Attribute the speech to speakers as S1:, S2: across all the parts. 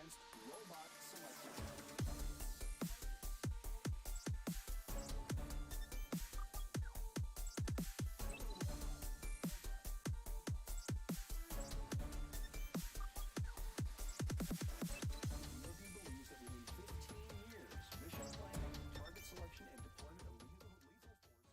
S1: advanced robot selection. Murphy believes that within 15 years, mission planning, target selection, and deployment of lethal force.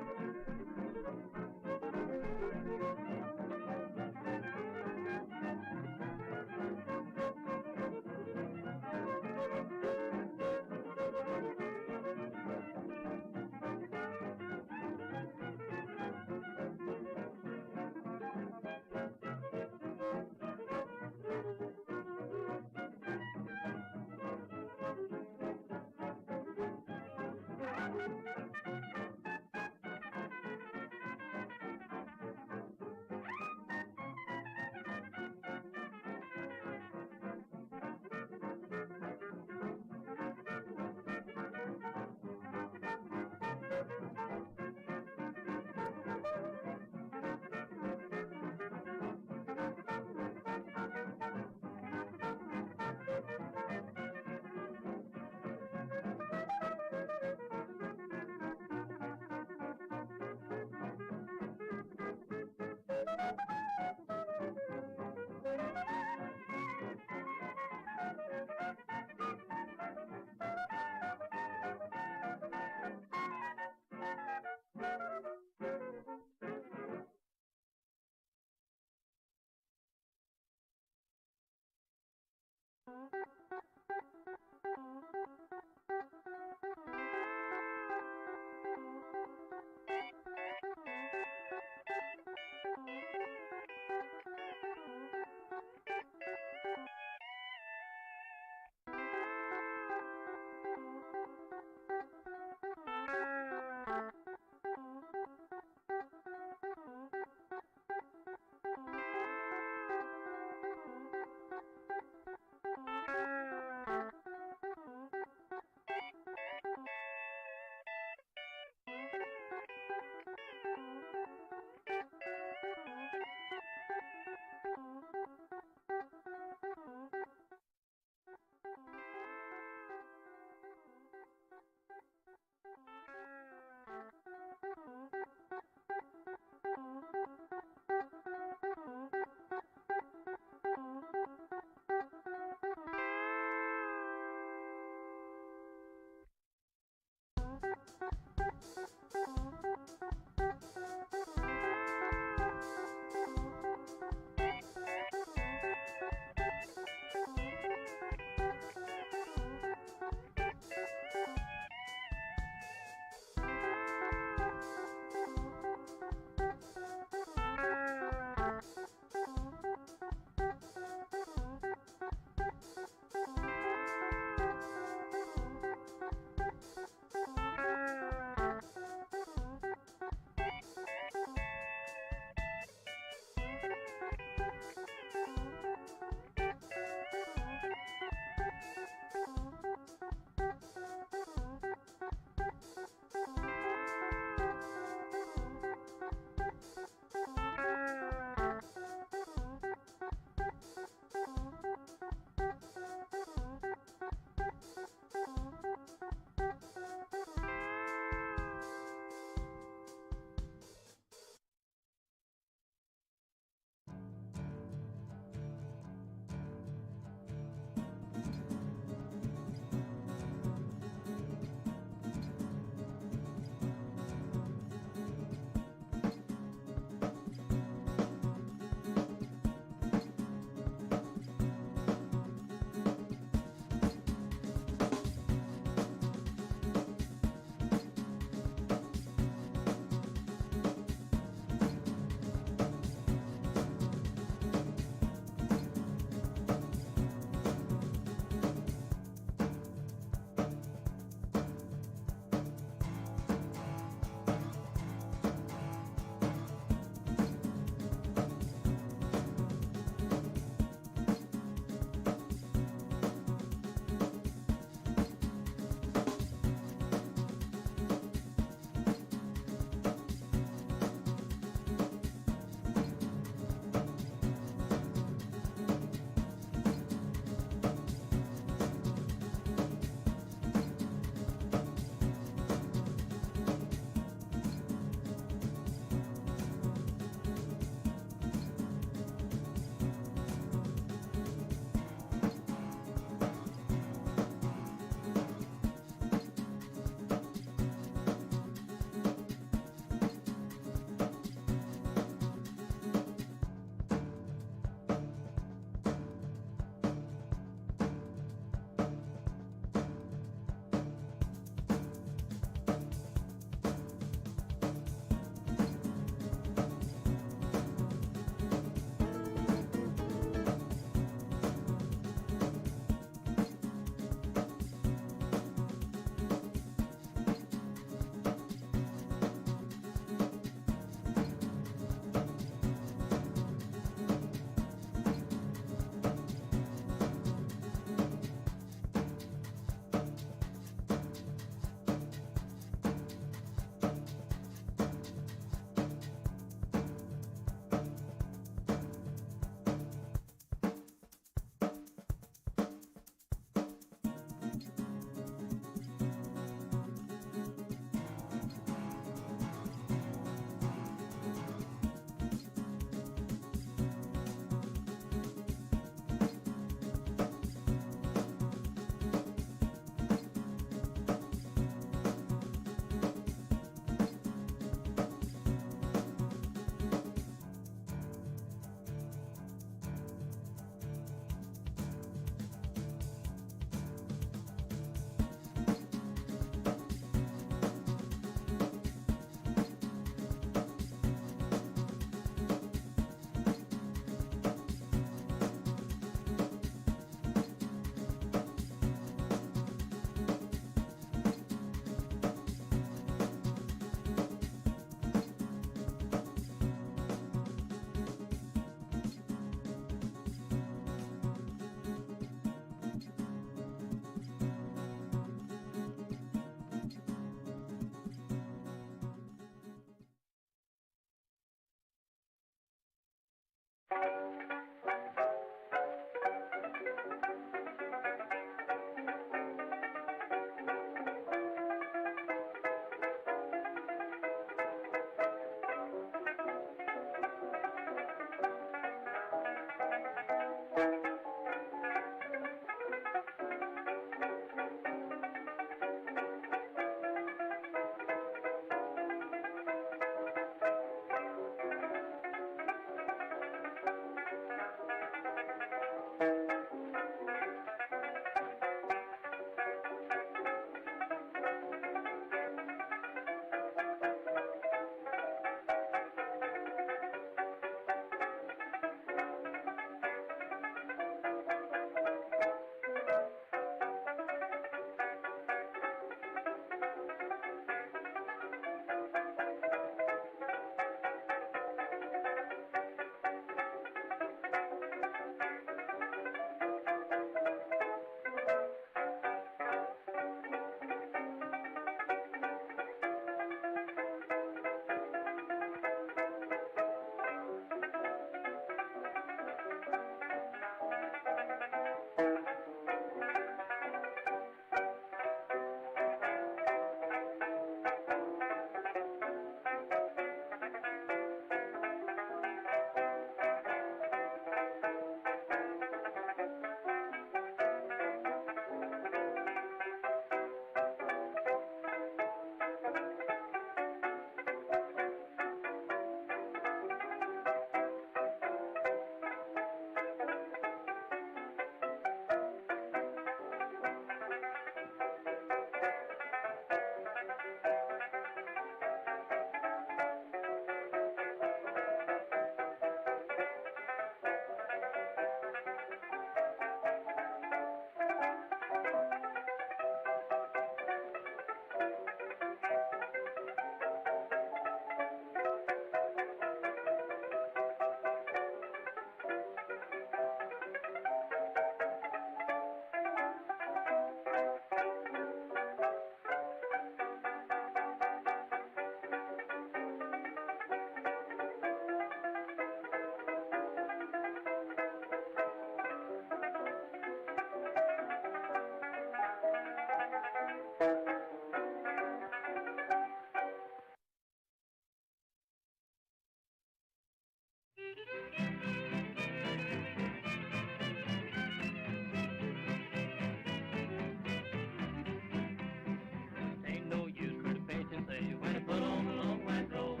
S2: Ain't no use for the patient say when I put on the long white robe.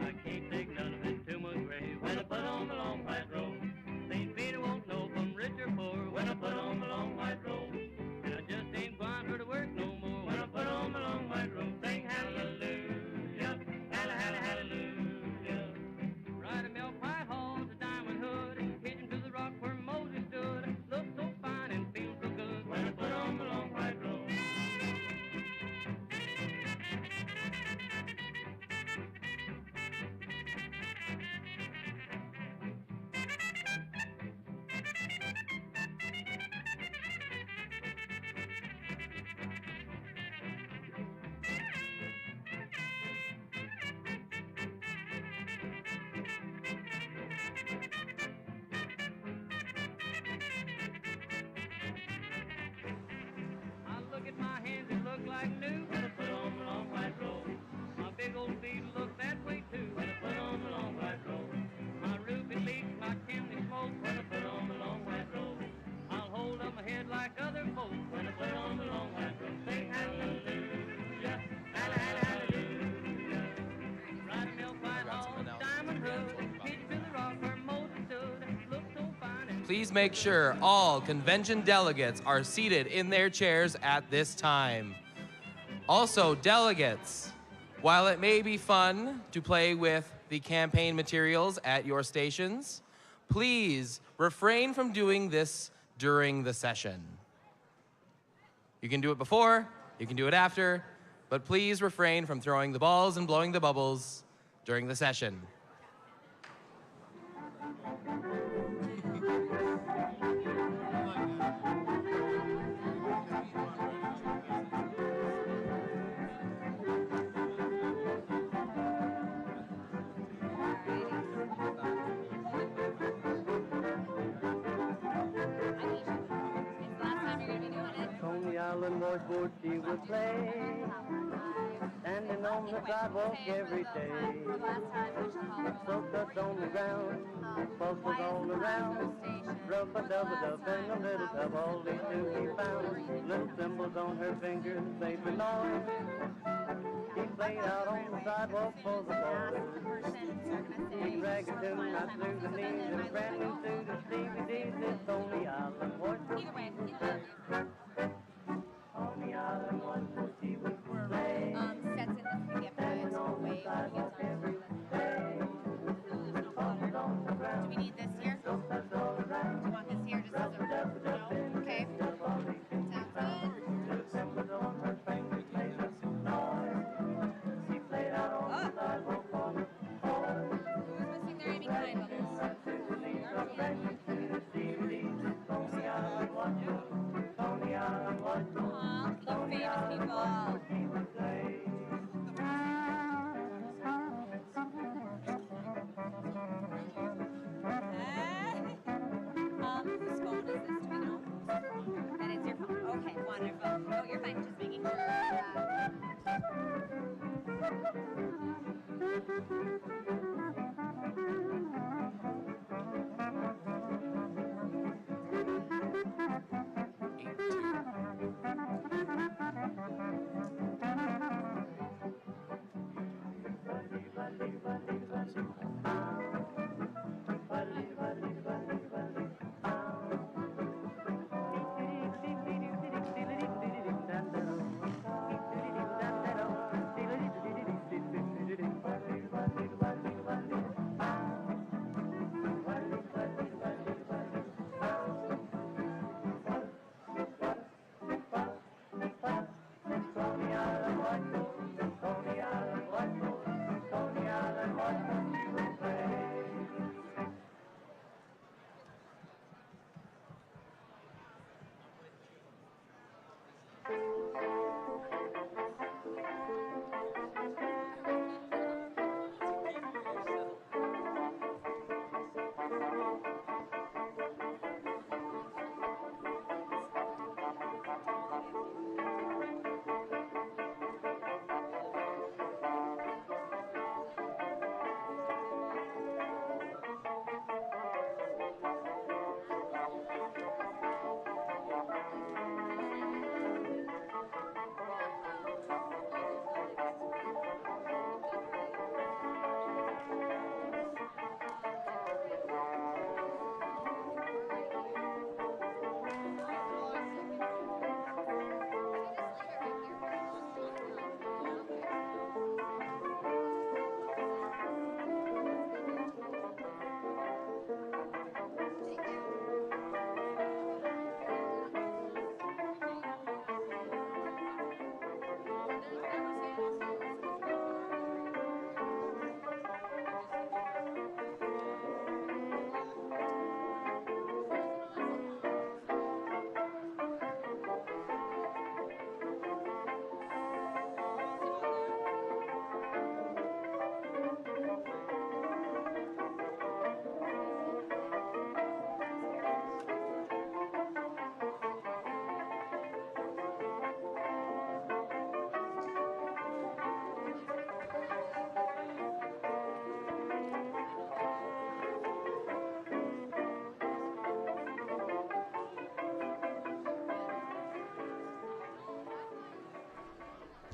S2: I can't take none of it to my grave when I put on the long white robe. St. Peter won't know if I'm rich or poor when I put on the long white robe. And I just ain't going for to work no more when I put on the long white robe. Sing hallelujah, hallelujah. Ride a milk white horse, a diamond hood, hitch him to the rock where Moses stood. Look so fine and feel so good when I put on the long white robe. I look at my hands, it look like new when I put on the long white robe. My big old feet look that way too when I put on the long white robe. My ruby leaks, my chimney smoke when I put on the long white robe. I'll hold up my head like other folks when I put on the long white robe. Sing hallelujah, hallelujah. Ride a milk white horse, diamond hood, hitch to the rock where Moses stood. Look so fine and
S3: Please make sure all convention delegates are seated in their chairs at this time. Also, delegates, while it may be fun to play with the campaign materials at your stations, please refrain from doing this during the session. You can do it before, you can do it after, but please refrain from throwing the balls and blowing the bubbles during the session.
S4: island washboard she would play, standing on the sidewalk every day. Soaked on the ground, bubbles all around, rub-a-dub-a-dub in a little tub, all these to be found. Little cymbals on her fingers, made the noise. She played out on the sidewalk for the boys. She dragged a tune right through the knees and brand new suit of Stevie D's. It's on the island washboard. On the island washboard she would play.
S5: Stetson doesn't get by its whole way when he gets on the Do we need this here? Do you want this here just as a no? Okay. Sounds good. Who's missing their Amy Kind bubbles? The famous people. Whose phone is this? Do we know? That is your phone. Okay, wonderful. No, you're fine. Just making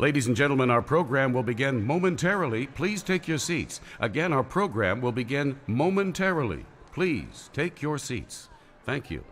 S6: Ladies and gentlemen, our program will begin momentarily. Please take your seats. Again, our program will begin momentarily. Please take your seats. Thank you.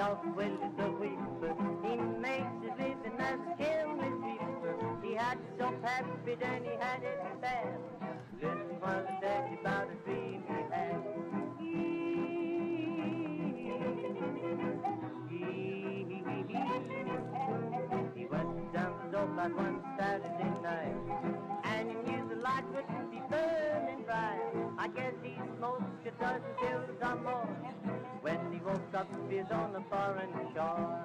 S4: York Willie the Weeper. He makes his living as a chimney sweeper. He had it so happy, then he had it bad. Listen while I tell you about a dream he had. He went down the dope like one Saturday night, and he knew the light wouldn't be burning bright. I guess he smoked a dozen pills or more. When he woke up, he was on a foreign shore.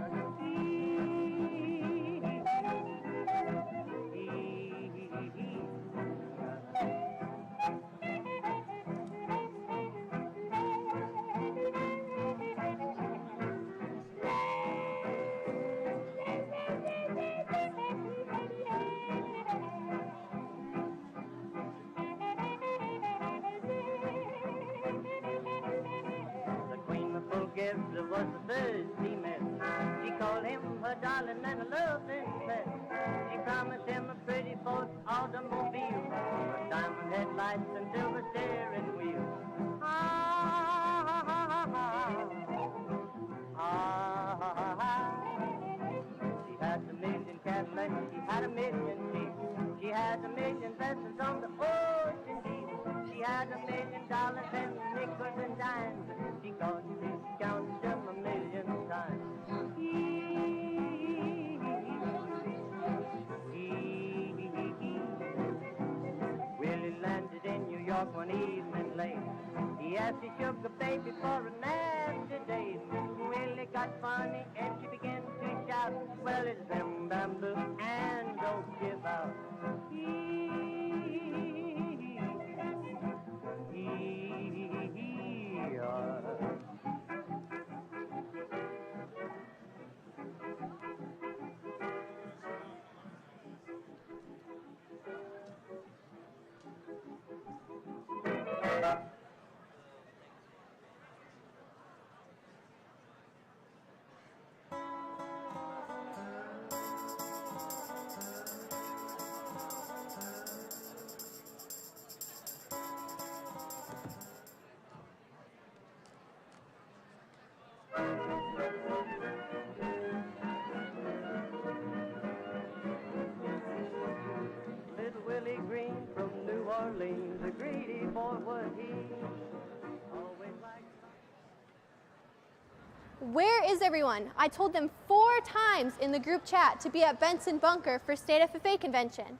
S4: There was a Thursday mess. She called him her darling and a love interest. She promised him a pretty Ford automobile, with diamond headlights and silver steering wheel. She had a million Cadillacs, she had a million Jeeps, she had a million vessels on the ocean deep. She had $1 million and nickels and dimes. She counted them a million times. Willie landed in New York one evening late. He asked his sugar baby for a nasty date. Willie got funny and she began to shout, well, it's them bamboo and don't give out. Little Willie Green from New Orleans, a greedy for what he always liked.
S7: Where is everyone? I told them 4 times in the group chat to be at Benson Bunker for State FFA Convention.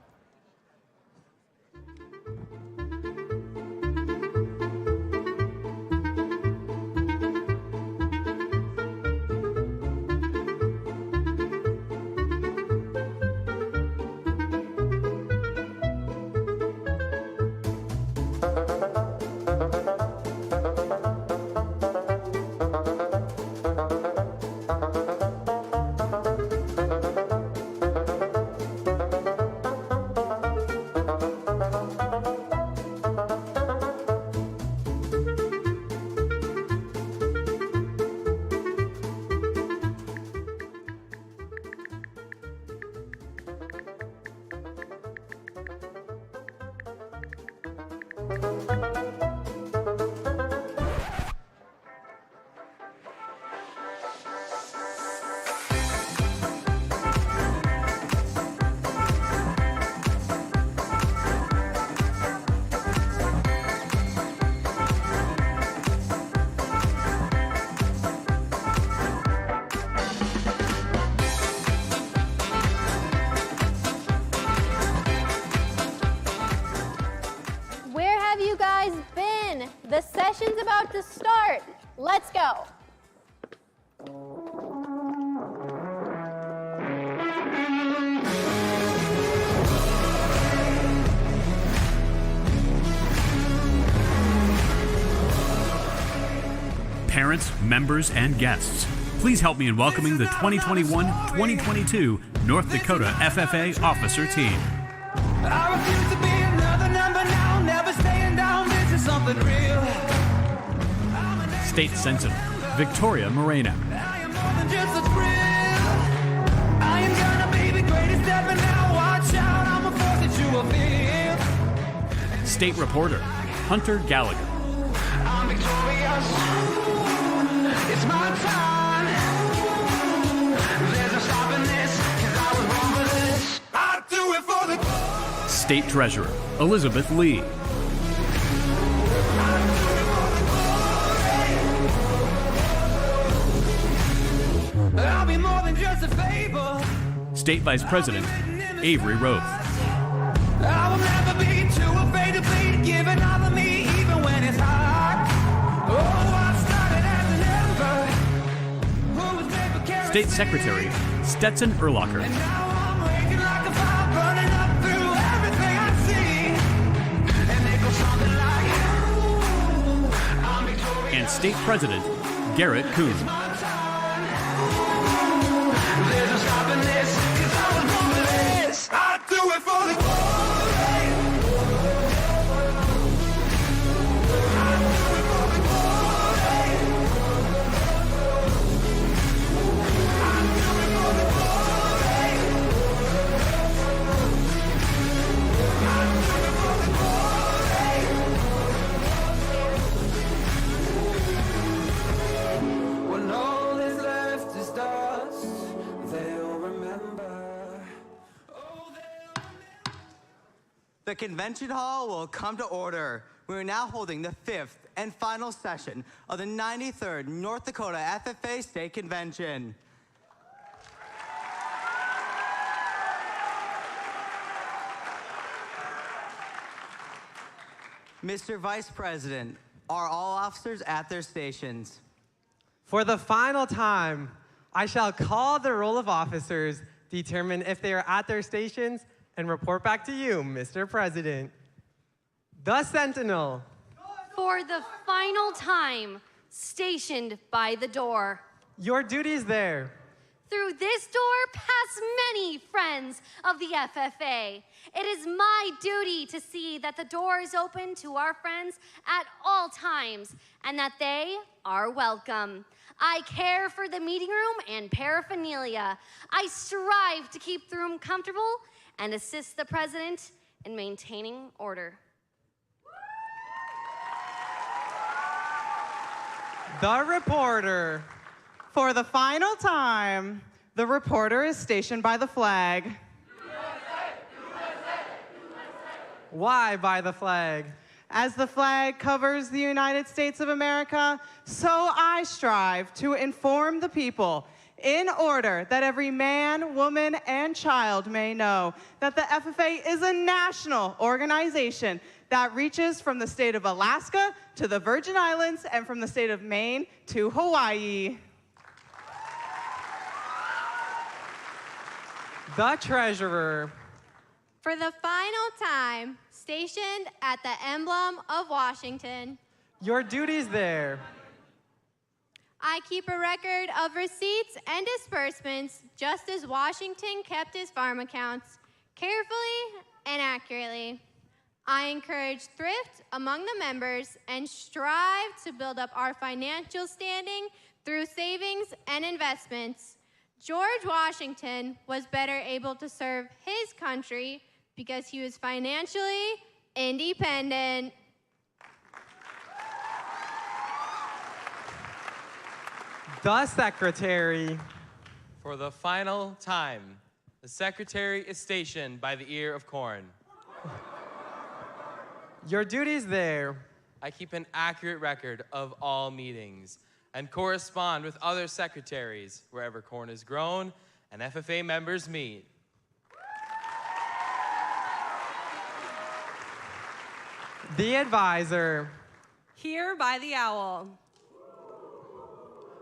S7: The session's about to start. Let's go.
S8: Parents, members, and guests, please help me in welcoming the 2021-2022 North Dakota FFA Officer Team.
S9: I refuse to be another number now, never staying down, this is something real.
S8: State Sentinel, Victoria Moreno.
S9: I am more than just a thrill. I am gonna be the greatest ever now, watch out, I'm a force that you will feel.
S8: State Reporter, Hunter Gallagher.
S9: I'm victorious, it's my time.
S8: State Treasurer Elizabeth Lee.
S9: I'll be more than just a fable.
S8: State Vice President Avery Roth.
S9: I will never be too afraid to bleed, giving all of me even when it's hard. Oh, I started as an ember who was made for carrots.
S8: State Secretary Stetson Erlacher.
S9: And now I'm raging like a fire, burning up through everything I see. And they go something like, I'm victorious.
S8: And State President Garrett Kuhn.
S9: There's no stopping this, 'cause I was born for this. I do it for the glory. When all is left is dust, they'll remember. Oh, they'll
S10: The convention hall will come to order. We are now holding the 5th and final session of the 93rd North Dakota FFA State Convention. Mr. Vice President, are all officers at their stations?
S11: For the final time, I shall call the roll of officers, determine if they are at their stations, and report back to you, Mr. President. The Sentinel.
S12: For the final time, stationed by the door.
S11: Your duties there.
S12: Through this door pass many friends of the FFA. It is my duty to see that the door is open to our friends at all times and that they are welcome. I care for the meeting room and paraphernalia. I strive to keep the room comfortable and assist the president in maintaining order.
S11: The reporter.
S13: For the final time, the reporter is stationed by the flag.
S11: Why by the flag?
S13: As the flag covers the United States of America, so I strive to inform the people in order that every man, woman, and child may know that the FFA is a national organization that reaches from the state of Alaska to the Virgin Islands and from the state of Maine to Hawaii.
S11: The Treasurer.
S7: For the final time, stationed at the emblem of Washington.
S11: Your duties there.
S7: I keep a record of receipts and disbursements just as Washington kept his farm accounts, carefully and accurately. I encourage thrift among the members and strive to build up our financial standing through savings and investments. George Washington was better able to serve his country because he was financially independent.
S11: The Secretary.
S3: For the final time, the Secretary is stationed by the ear of corn.
S11: Your duties there.
S3: I keep an accurate record of all meetings and correspond with other secretaries wherever corn is grown and FFA members meet.
S11: The Advisor.
S14: Here by the owl.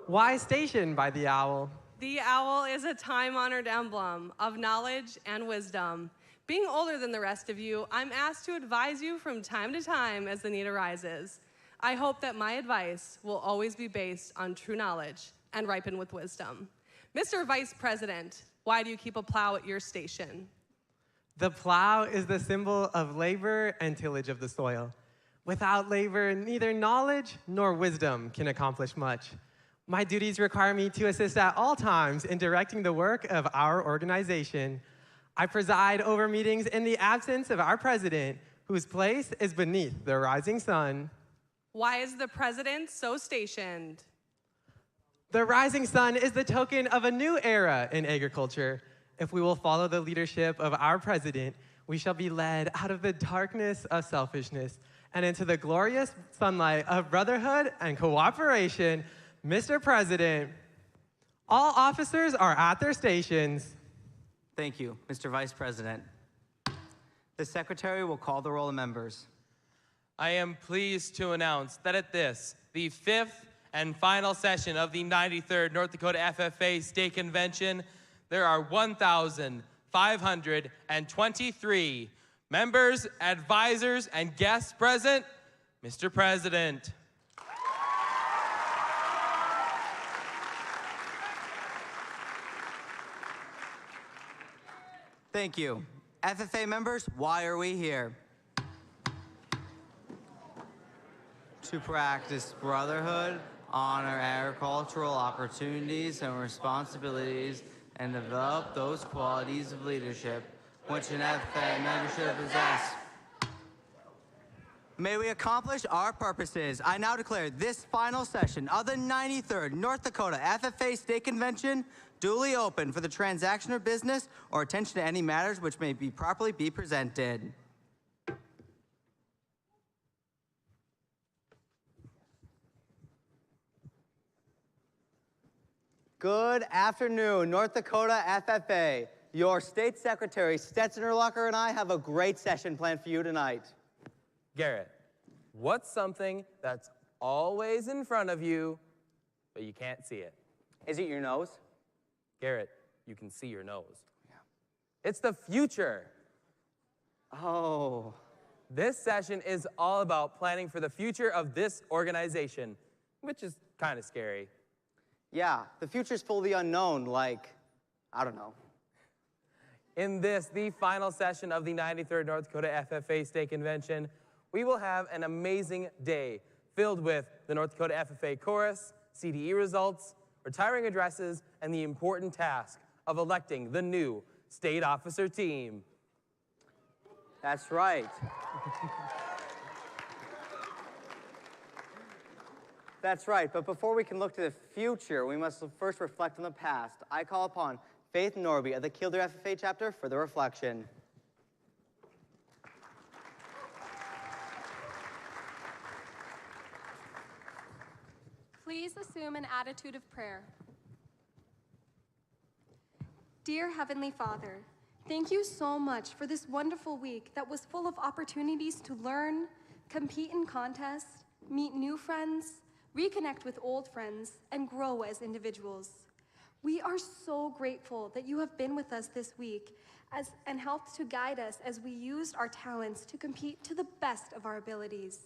S11: Why stationed by the owl?
S14: The owl is a time-honored emblem of knowledge and wisdom. Being older than the rest of you, I'm asked to advise you from time to time as the need arises. I hope that my advice will always be based on true knowledge and ripen with wisdom. Mr. Vice President, why do you keep a plow at your station?
S11: The plow is the symbol of labor and tillage of the soil. Without labor, neither knowledge nor wisdom can accomplish much. My duties require me to assist at all times in directing the work of our organization. I preside over meetings in the absence of our president, whose place is beneath the rising sun.
S14: Why is the president so stationed?
S11: The rising sun is the token of a new era in agriculture. If we will follow the leadership of our president, We shall be led out of the darkness of selfishness and into the glorious sunlight of brotherhood and cooperation. Mr. President, all officers are at their stations.
S10: Thank you, Mr. Vice President. The Secretary will call the roll of members.
S3: I am pleased to announce that at this, the 5th and final session of the 93rd North Dakota FFA State Convention, there are 1,523 members, advisors, and guests present. Mr. President.
S10: Thank you. FFA members, why are we here? To practice brotherhood, honor agricultural opportunities and responsibilities, and develop those qualities of leadership which an FFA member should possess. May we accomplish our purposes. I now declare this final session of the 93rd North Dakota FFA State Convention duly open for the transaction of business or attention to any matters which may be properly be presented. Good afternoon, North Dakota FFA. Your State Secretary, Stetson and I have a great session planned for you tonight.
S3: Garrett, what's something that's always in front of you, but you can't see it?
S10: Is it your nose?
S3: Garrett, you can see your nose. Yeah. It's the future.
S10: Oh.
S3: This session is all about planning for the future of this organization, which is kind of scary.
S10: Yeah, the future's full of the unknown, like, I don't know.
S3: In this, the final session of the 93rd North Dakota FFA State Convention, we will have an amazing day filled with the North Dakota FFA Chorus, CDE results, retiring addresses, and the important task of electing the new state officer team.
S10: That's right. That's right, but before we can look to the future, we must first reflect on the past. I call upon Faith Norby of the Kilder FFA chapter for the reflection.
S15: Please assume an attitude of prayer. Dear Heavenly Father, thank you so much for this wonderful week that was full of opportunities to learn, compete in contests, meet new friends, reconnect with old friends, and grow as individuals. We are so grateful that you have been with us this week and helped to guide us as we used our talents to compete to the best of our abilities.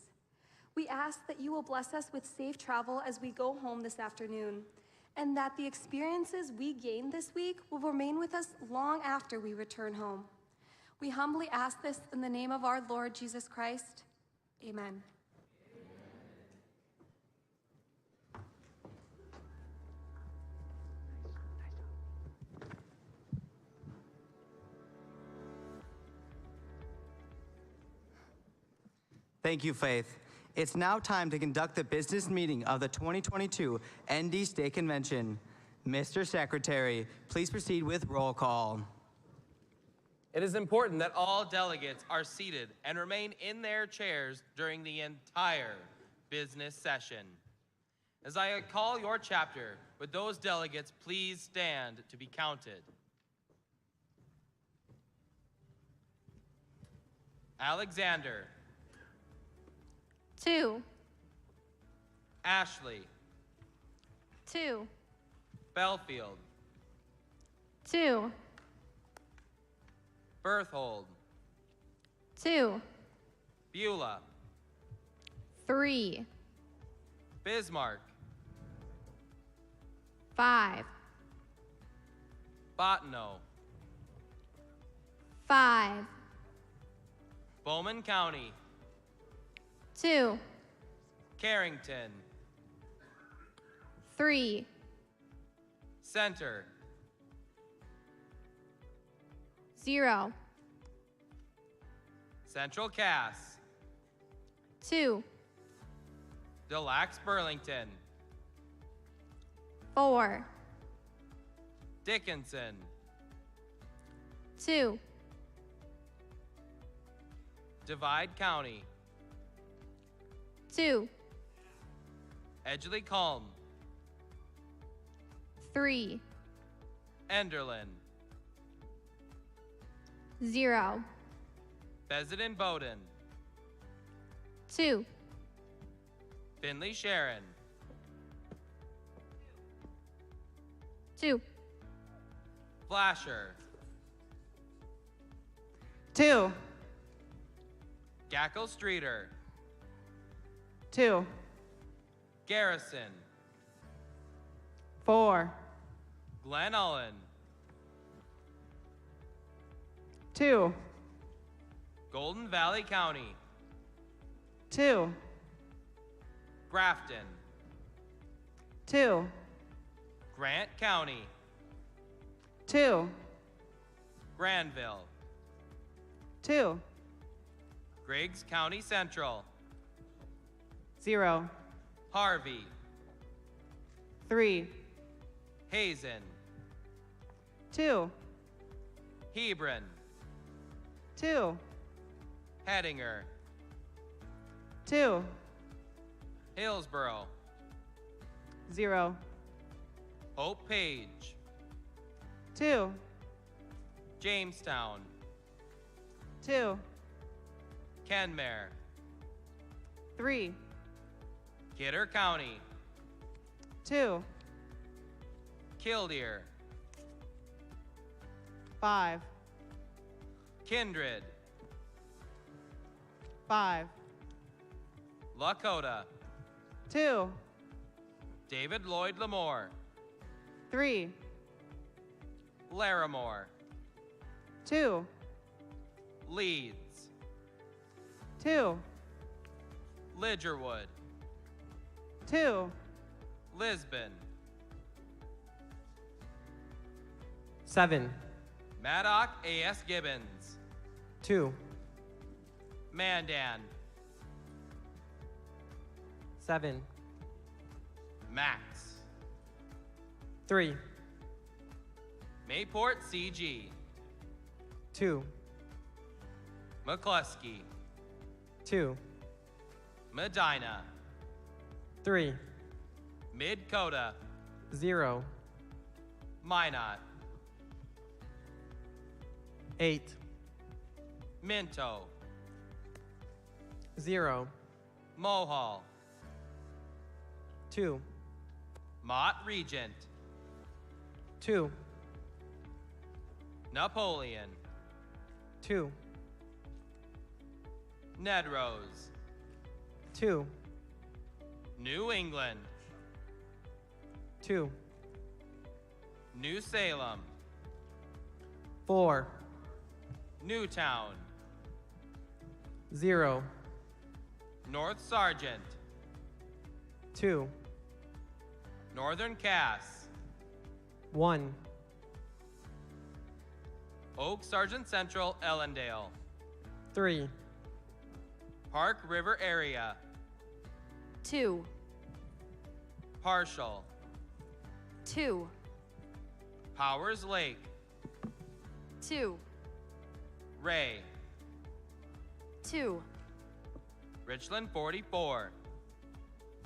S15: We ask that you will bless us with safe travel as we go home this afternoon, and that the experiences we gained this week will remain with us long after we return home. We humbly ask this in the name of our Lord Jesus Christ. Amen.
S10: Thank you, Faith. It's now time to conduct the business meeting of the 2022 ND State Convention. Mr. Secretary, please proceed with roll call.
S3: It is important that all delegates are seated and remain in their chairs during the entire business session. As I call your chapter, would those delegates please stand to be counted? Alexander.
S7: 2.
S3: Ashley.
S7: 2.
S3: Belfield.
S7: 2.
S3: Berthold.
S7: 2.
S3: Beulah.
S7: 3.
S3: Bismarck.
S7: 5.
S3: Bottineau.
S7: 5.
S3: Bowman County.
S7: 2.
S3: Carrington.
S7: 3.
S3: Center.
S7: 0.
S3: Central Cass.
S7: 2.
S3: Delax Burlington.
S7: 4.
S3: Dickinson.
S7: 2.
S3: Divide County.
S7: 2,
S3: Edgeley Calm.
S7: 3,
S3: Enderlin.
S7: 0,
S3: Besedin Bowden.
S7: 2,
S3: Finley Sharon.
S7: 2,
S3: Flasher.
S13: 2,
S3: Gackle Streeter.
S13: 2,
S3: Garrison.
S13: 4,
S3: Glen Ullin.
S13: 2,
S3: Golden Valley County.
S13: 2,
S3: Grafton.
S13: 2,
S3: Grant County.
S13: 2,
S3: Granville.
S13: 2,
S3: Griggs County Central.
S13: 0,
S3: Harvey.
S13: 3,
S3: Hazen.
S13: 2,
S3: Hebron.
S13: 2,
S3: Hettinger.
S13: 2,
S3: Hillsboro.
S13: 0,
S3: Hope Page.
S13: 2,
S3: Jamestown.
S13: 2,
S3: Kenmare.
S13: 3,
S3: Kidder County.
S13: 2,
S3: Killdeer.
S13: 5,
S3: Kindred.
S13: 5,
S3: Lakota.
S13: 2,
S3: David Lloyd Lamore.
S13: 3,
S3: Larimore.
S13: 2,
S3: Leeds.
S13: 2,
S3: Lidgerwood.
S13: 2,
S3: Lisbon.
S11: 7,
S3: Maddock A.S. Gibbons.
S11: 2,
S3: Mandan.
S11: 7,
S3: Max.
S11: 3,
S3: Mayport CG.
S11: 2,
S3: McCluskey.
S11: 2,
S3: Medina.
S11: 3,
S3: Mid-Coda.
S11: 0,
S3: Minot.
S11: 8,
S3: Minto.
S11: 0,
S3: Mohall.
S11: 2,
S3: Mott Regent.
S11: 2,
S3: Napoleon.
S11: 2,
S3: Nedrose.
S11: 2,
S3: New England.
S11: 2,
S3: New Salem.
S11: 4,
S3: Newtown.
S11: 0,
S3: North Sergeant.
S11: 2,
S3: Northern Cass.
S11: 1,
S3: Oak Sergeant Central, Ellendale.
S11: 3,
S3: Park River Area.
S12: 2,
S3: Partial.
S12: 2,
S3: Powers Lake.
S12: 2,
S3: Ray.
S12: 2,
S3: Richland 44.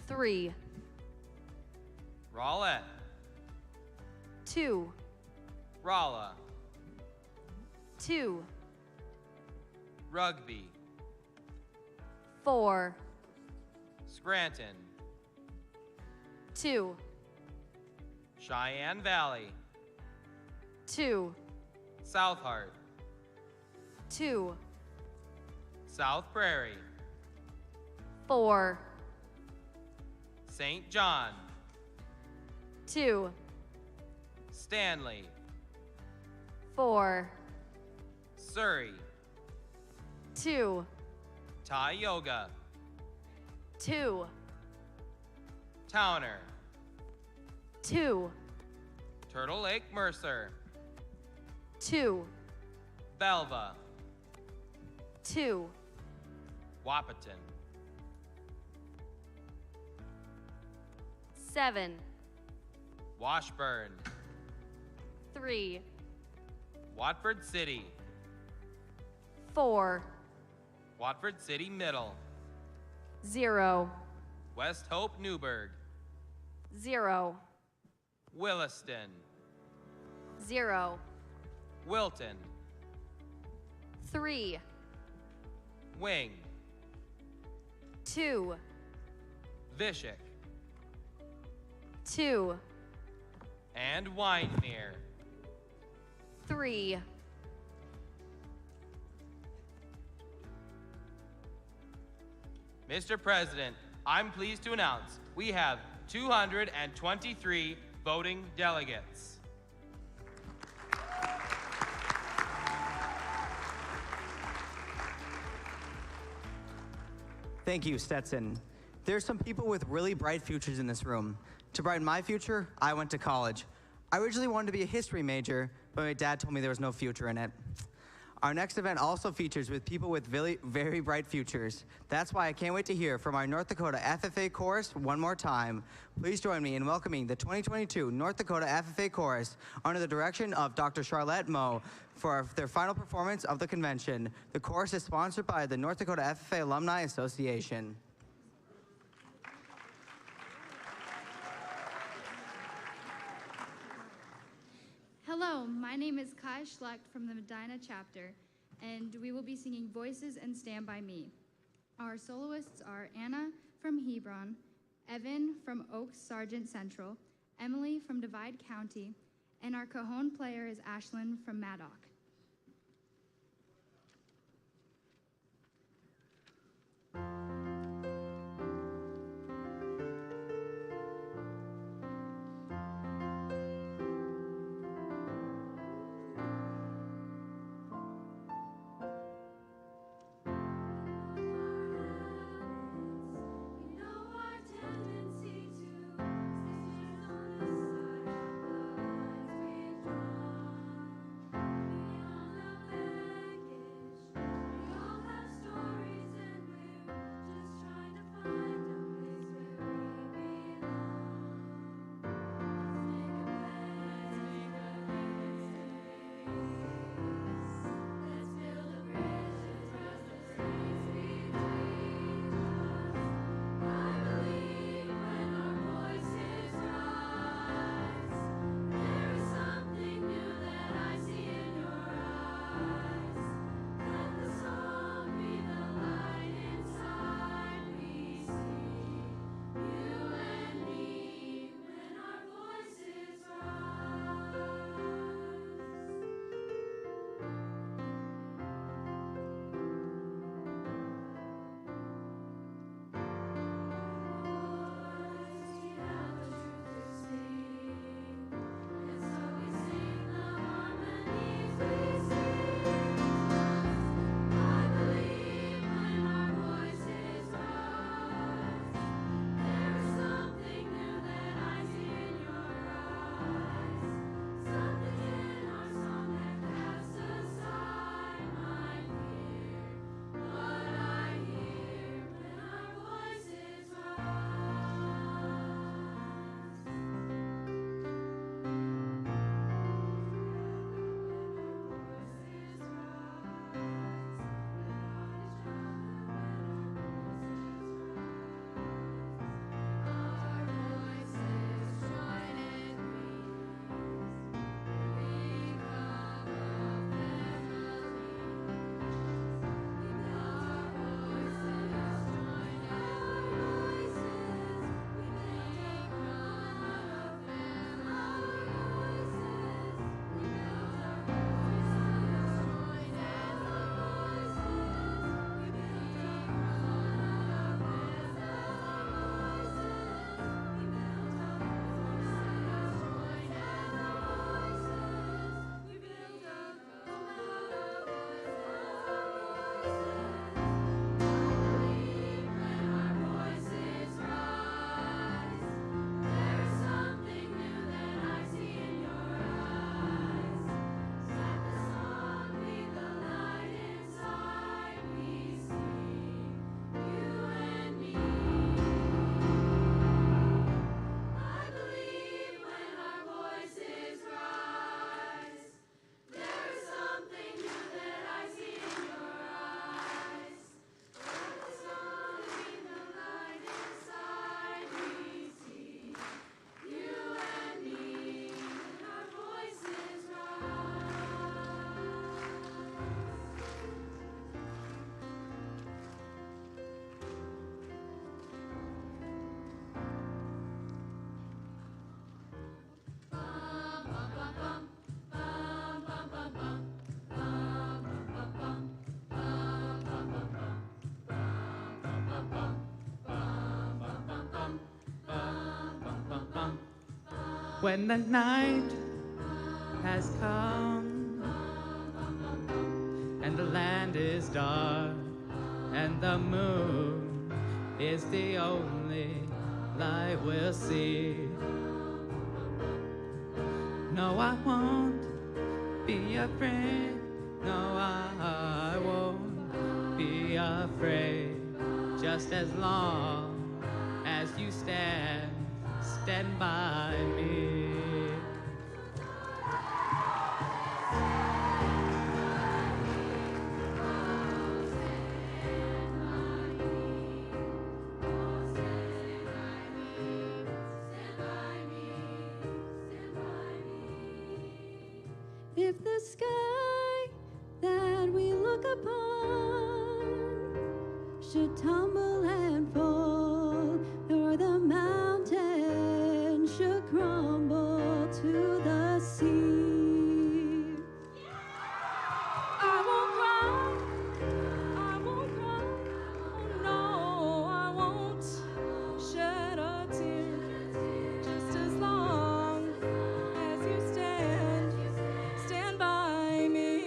S12: 3,
S3: Rowlett.
S12: 2,
S3: Rolla.
S12: 2,
S3: Rugby.
S12: 4,
S3: Scranton.
S12: 2,
S3: Cheyenne Valley.
S12: 2,
S3: Southheart.
S12: 2,
S3: South Prairie.
S12: 4,
S3: St. John.
S12: 2,
S3: Stanley.
S12: 4,
S3: Surrey.
S12: 2,
S3: Tioga.
S12: 2,
S3: Towner.
S12: 2,
S3: Turtle Lake Mercer.
S12: 2,
S3: Belva.
S12: 2,
S3: Wahpeton.
S12: 7,
S3: Washburn.
S12: 3,
S3: Watford City.
S12: 4,
S3: Watford City Middle.
S12: 0.
S3: West Hope Newburgh.
S12: 0.
S3: Williston.
S12: 0.
S3: Wilton.
S12: 3.
S3: Wing.
S12: 2.
S3: Vishik.
S12: 2.
S3: And Wyndmere.
S12: 3.
S3: Mr. President, I'm pleased to announce we have 223 voting delegates.
S10: Thank you, Stetson. There's some people with really bright futures in this room. To brighten my future, I went to college. I originally wanted to be a history major, but my dad told me there was no future in it. Our next event also features with people with very bright futures. That's why I can't wait to hear from our North Dakota FFA Chorus one more time. Please join me in welcoming the 2022 North Dakota FFA Chorus under the direction of Dr. Charlotte Moe for their final performance of the convention. The chorus is sponsored by the North Dakota FFA Alumni Association.
S16: Hello, my name is Kai Schlecht from the Medina chapter, and we will be singing Voices and Stand By Me. Our soloists are Anna from Hebron, Evan from Oaks Sargent Central, Emily from Divide County, and our cajon player is Ashlyn from Maddock.
S9: Tendency to
S17: when the night has come and the land is dark and the moon is the only light we'll see. No, I won't be afraid. No, I won't be afraid. Just as long as you stand by me.
S18: If the sky that we look upon should tumble and fall, or the mountain should crumble to the sea, I won't cry, oh no, I won't shed a tear, just as long as you stand by me.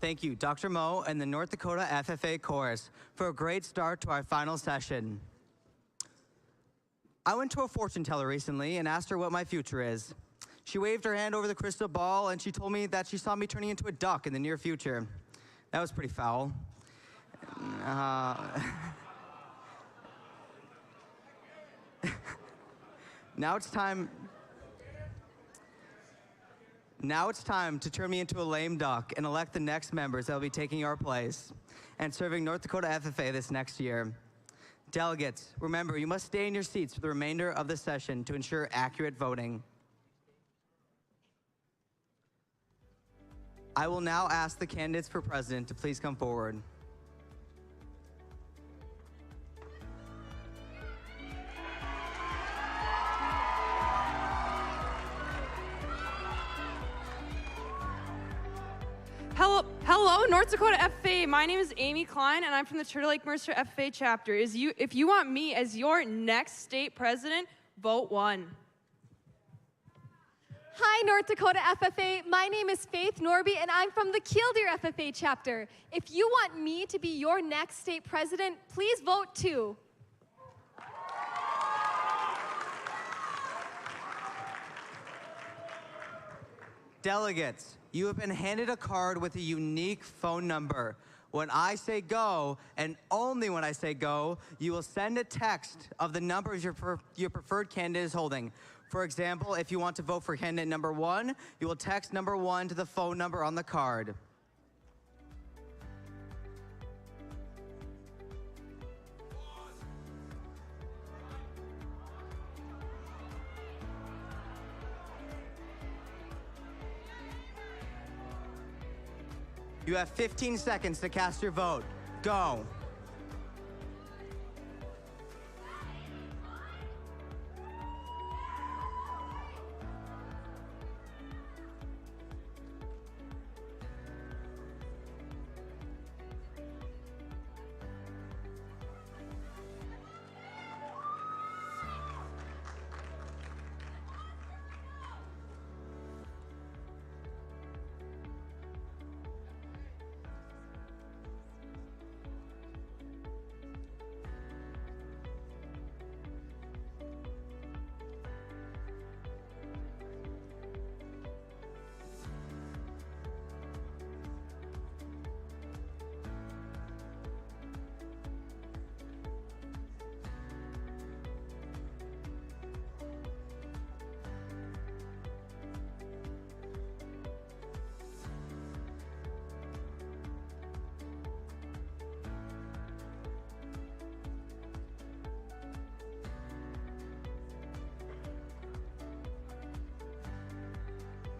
S10: Thank you, Dr. Mo and the North Dakota FFA Chorus, for a great start to our final session. I went to a fortune teller recently and asked her what my future is. She waved her hand over the crystal ball and she told me that she saw me turning into a duck in the near future. That was pretty foul. Now it's time to turn me into a lame duck and elect the next members that will be taking our place and serving North Dakota FFA this next year. Delegates, remember, you must stay in your seats for the remainder of the session to ensure accurate voting. I will now ask the candidates for president to please come forward.
S19: Hello, North Dakota FFA. My name is Amy Klein, and I'm from the Turtle Lake Mercer FFA chapter. If you want me as your next state president, vote 1.
S15: Hi, North Dakota FFA. My name is Faith Norby, and I'm from the Killdeer FFA chapter. If you want me to be your next state president, please vote 2.
S10: Delegates, you have been handed a card with a unique phone number. When I say go, and only when I say go, you will send a text of the numbers your preferred candidate is holding. For example, if you want to vote for candidate number 1, you will text number 1 to the phone number on the card. You have 15 seconds to cast your vote. Go.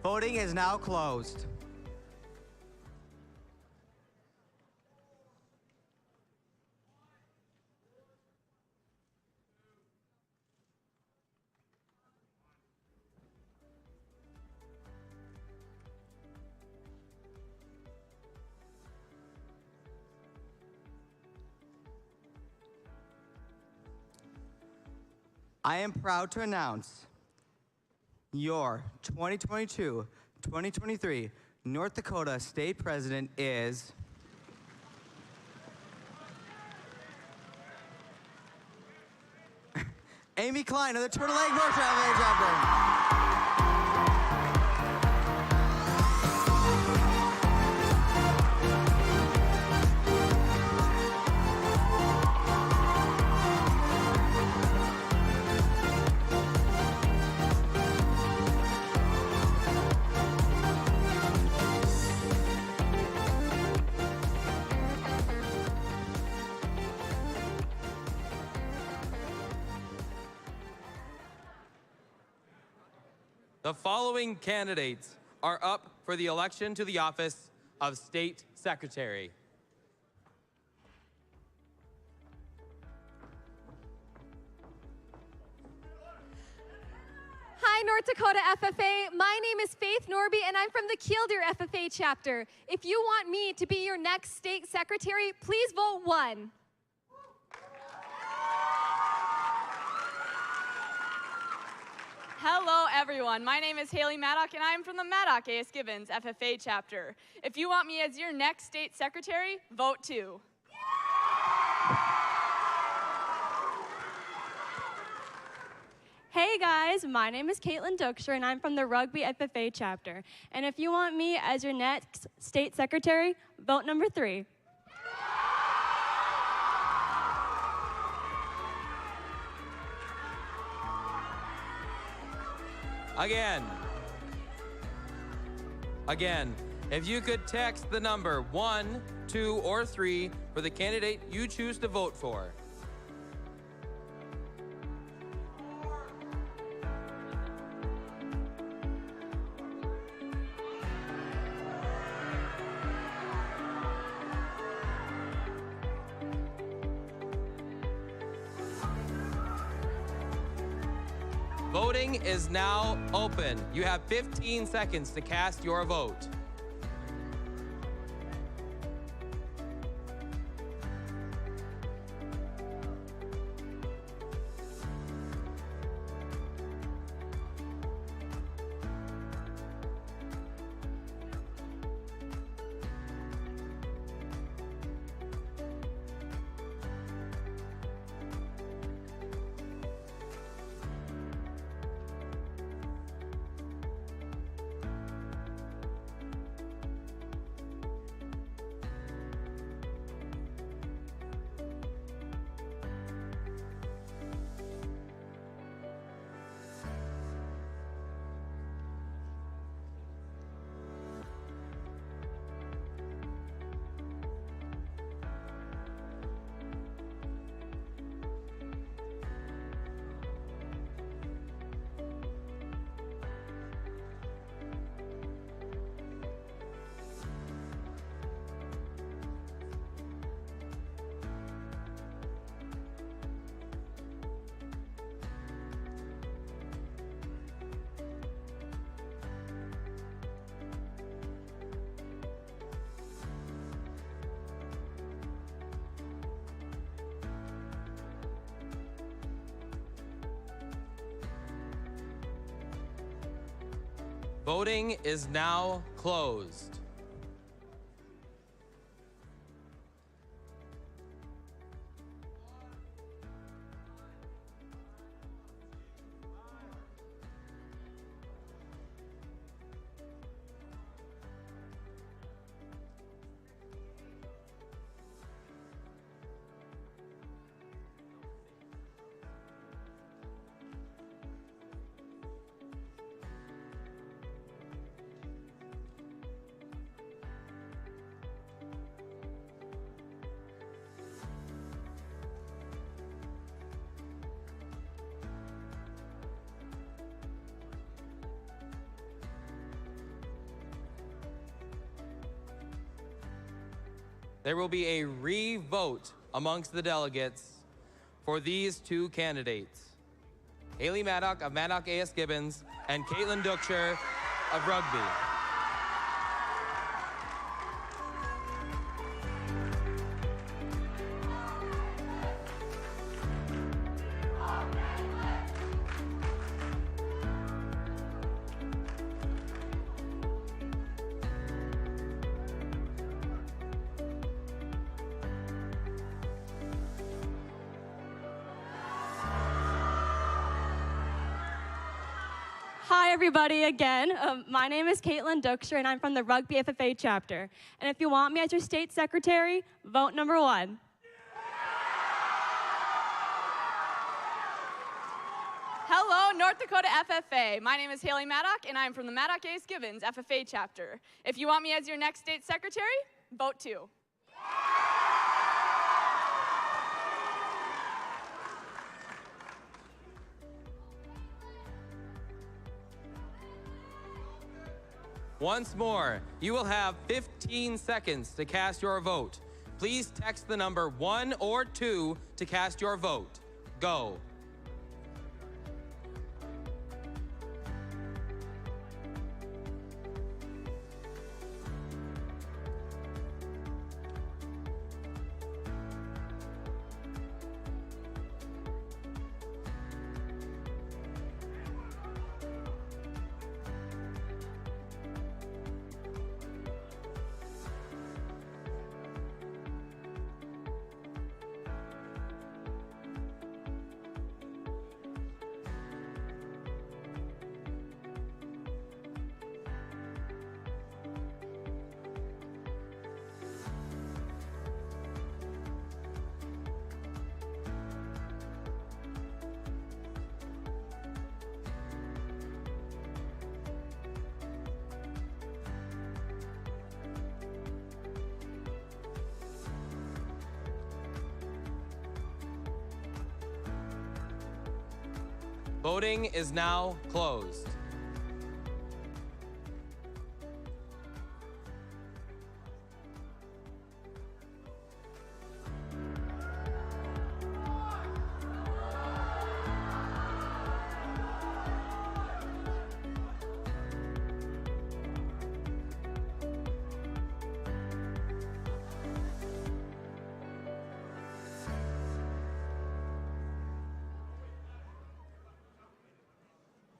S10: Voting is now closed. I am proud to announce your 2022-2023 North Dakota State President is Amy Klein of the Turtle Lake Mercer FFA chapter.
S3: The following candidates are up for the election to the office of State Secretary.
S15: Hi, North Dakota FFA. My name is Faith Norby, and I'm from the Killdeer FFA chapter. If you want me to be your next state secretary, please vote 1.
S19: Hello, everyone. My name is Haley Maddock, and I'm from the Maddock A.S. Gibbons FFA chapter. If you want me as your next state secretary, vote 2.
S15: Hey guys, my name is Caitlin Doakshire, and I'm from the Rugby FFA chapter. And if you want me as your next state secretary, vote number 3.
S3: Again, if you could text the number 1, 2, or 3 for the candidate you choose to vote for. Voting is now open. You have 15 seconds to cast your vote. Voting is now closed. There will be a re-vote amongst the delegates for these two candidates, Haley Maddock of Maddock A.S. Gibbons and Caitlin Duchscher of Rugby.
S20: Hi, everybody, again. My name is Caitlin Duchscher, and I'm from the Rugby FFA chapter. And if you want me as your state secretary, vote number 1.
S21: Hello, North Dakota FFA. My name is Haley Maddock, and I'm from the Maddock A.S. Gibbons FFA chapter. If you want me as your next state secretary, vote 2.
S3: Once more, you will have 15 seconds to cast your vote. Please text the number 1 or 2 to cast your vote. Go. Voting is now closed.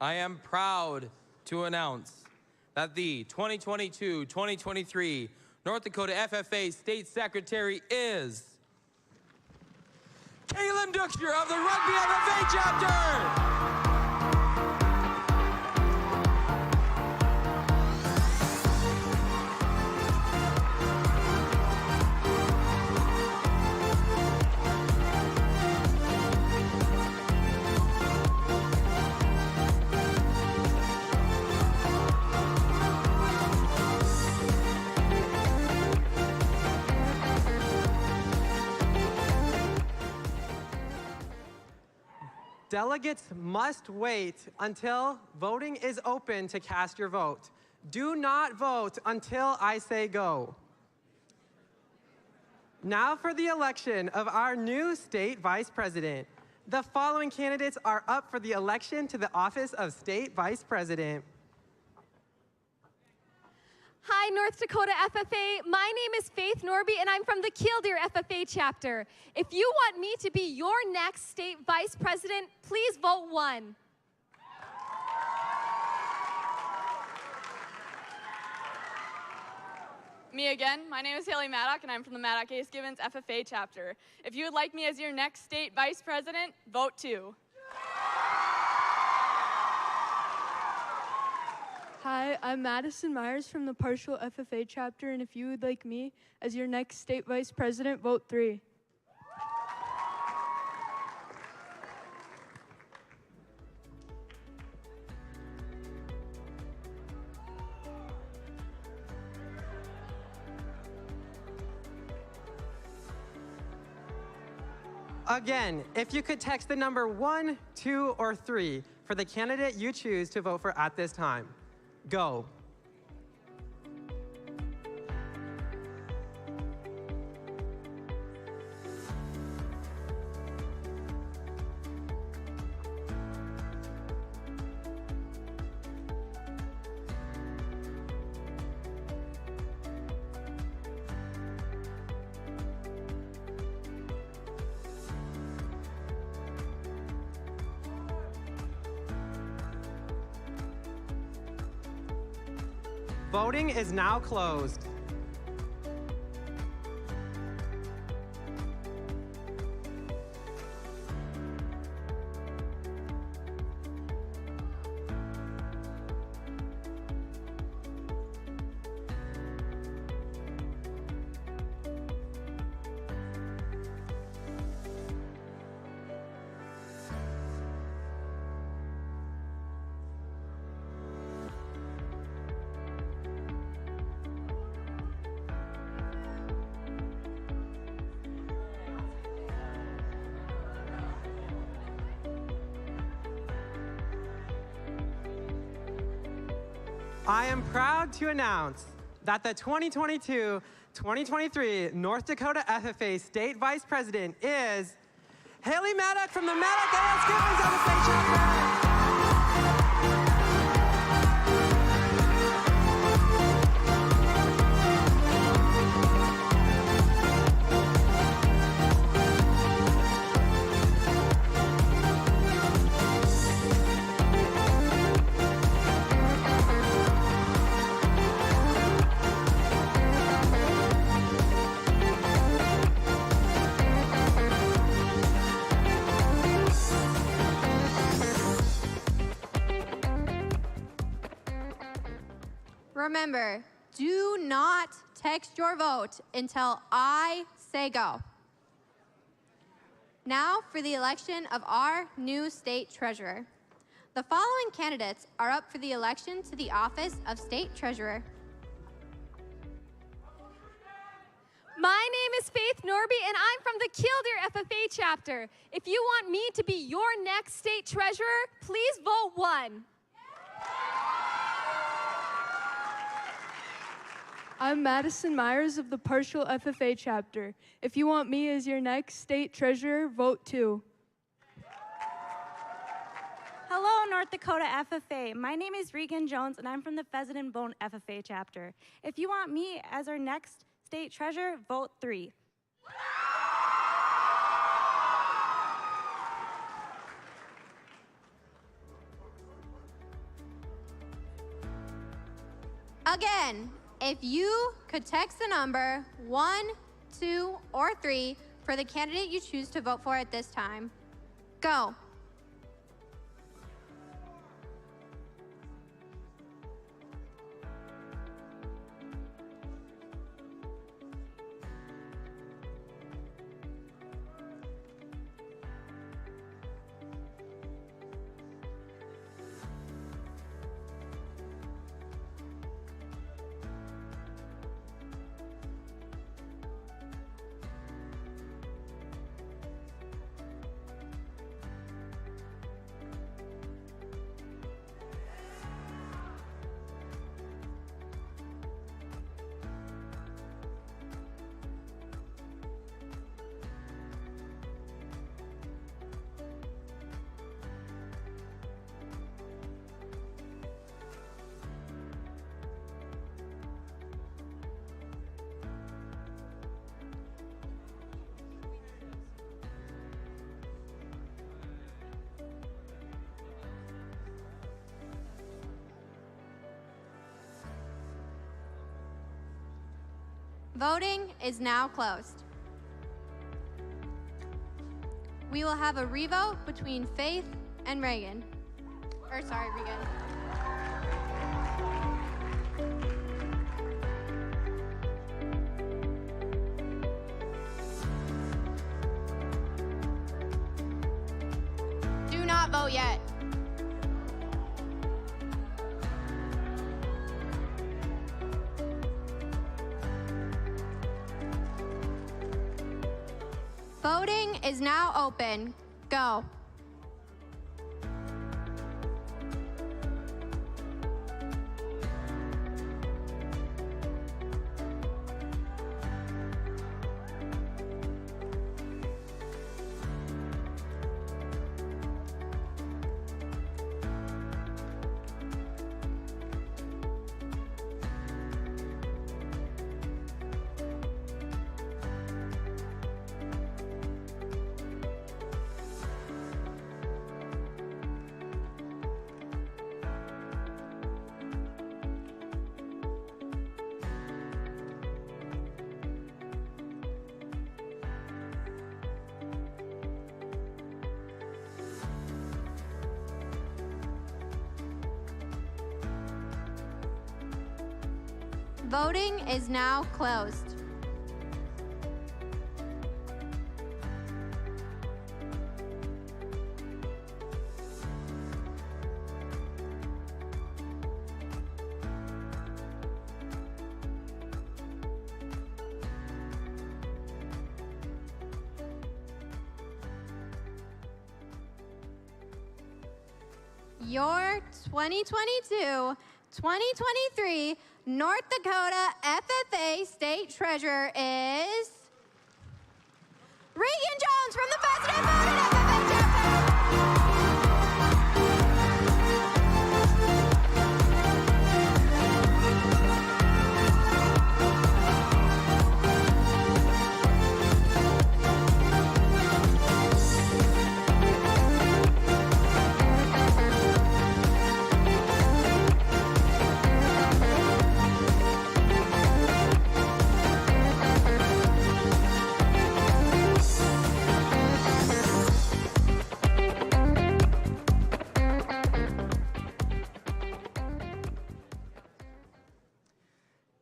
S3: I am proud to announce that the 2022-2023 North Dakota FFA State Secretary is Caitlin Duchscher of the Rugby FFA chapter!
S11: Delegates must wait until voting is open to cast your vote. Do not vote until I say go. Now for the election of our new state vice president. The following candidates are up for the election to the office of state vice president.
S20: Hi, North Dakota FFA. My name is Faith Norby, and I'm from the Killdeer FFA chapter. If you want me to be your next state vice president, please vote 1.
S21: Me again. My name is Haley Maddock, and I'm from the Maddock Ace Givens FFA chapter. If you would like me as your next state vice president, vote 2.
S1: Hi, I'm Madison Myers from the Partial FFA chapter, and if you would like me as your next state vice president, vote 3.
S11: Again, if you could text the number 1, 2, or 3 for the candidate you choose to vote for at this time. Go. Voting is now closed. I am proud to announce that the 2022-2023 North Dakota FFA State Vice President is Haley Maddock from the Maddock A.S. Givens FFA chapter.
S7: Remember, do not text your vote until I say go. Now for the election of our new state treasurer. The following candidates are up for the election to the office of state treasurer.
S20: My name is Faith Norby, and I'm from the Killdeer FFA chapter. If you want me to be your next state treasurer, please vote 1.
S1: I'm Madison Myers of the Partial FFA chapter. If you want me as your next state treasurer, vote 2.
S22: Hello, North Dakota FFA. My name is Regan Jones, and I'm from the Pheasant and Bone FFA chapter. If you want me as our next state treasurer, vote 3.
S7: Again, if you could text the number 1, 2, or 3 for the candidate you choose to vote for at this time. Go. Voting is now closed. We will have a revote between Faith and Reagan. Regan. Do not vote yet. Voting is now open. Go. Voting is now closed. Your 2022-2023 North Dakota FFA State Treasurer is Regan Jones from the President Voted FFA Chapter.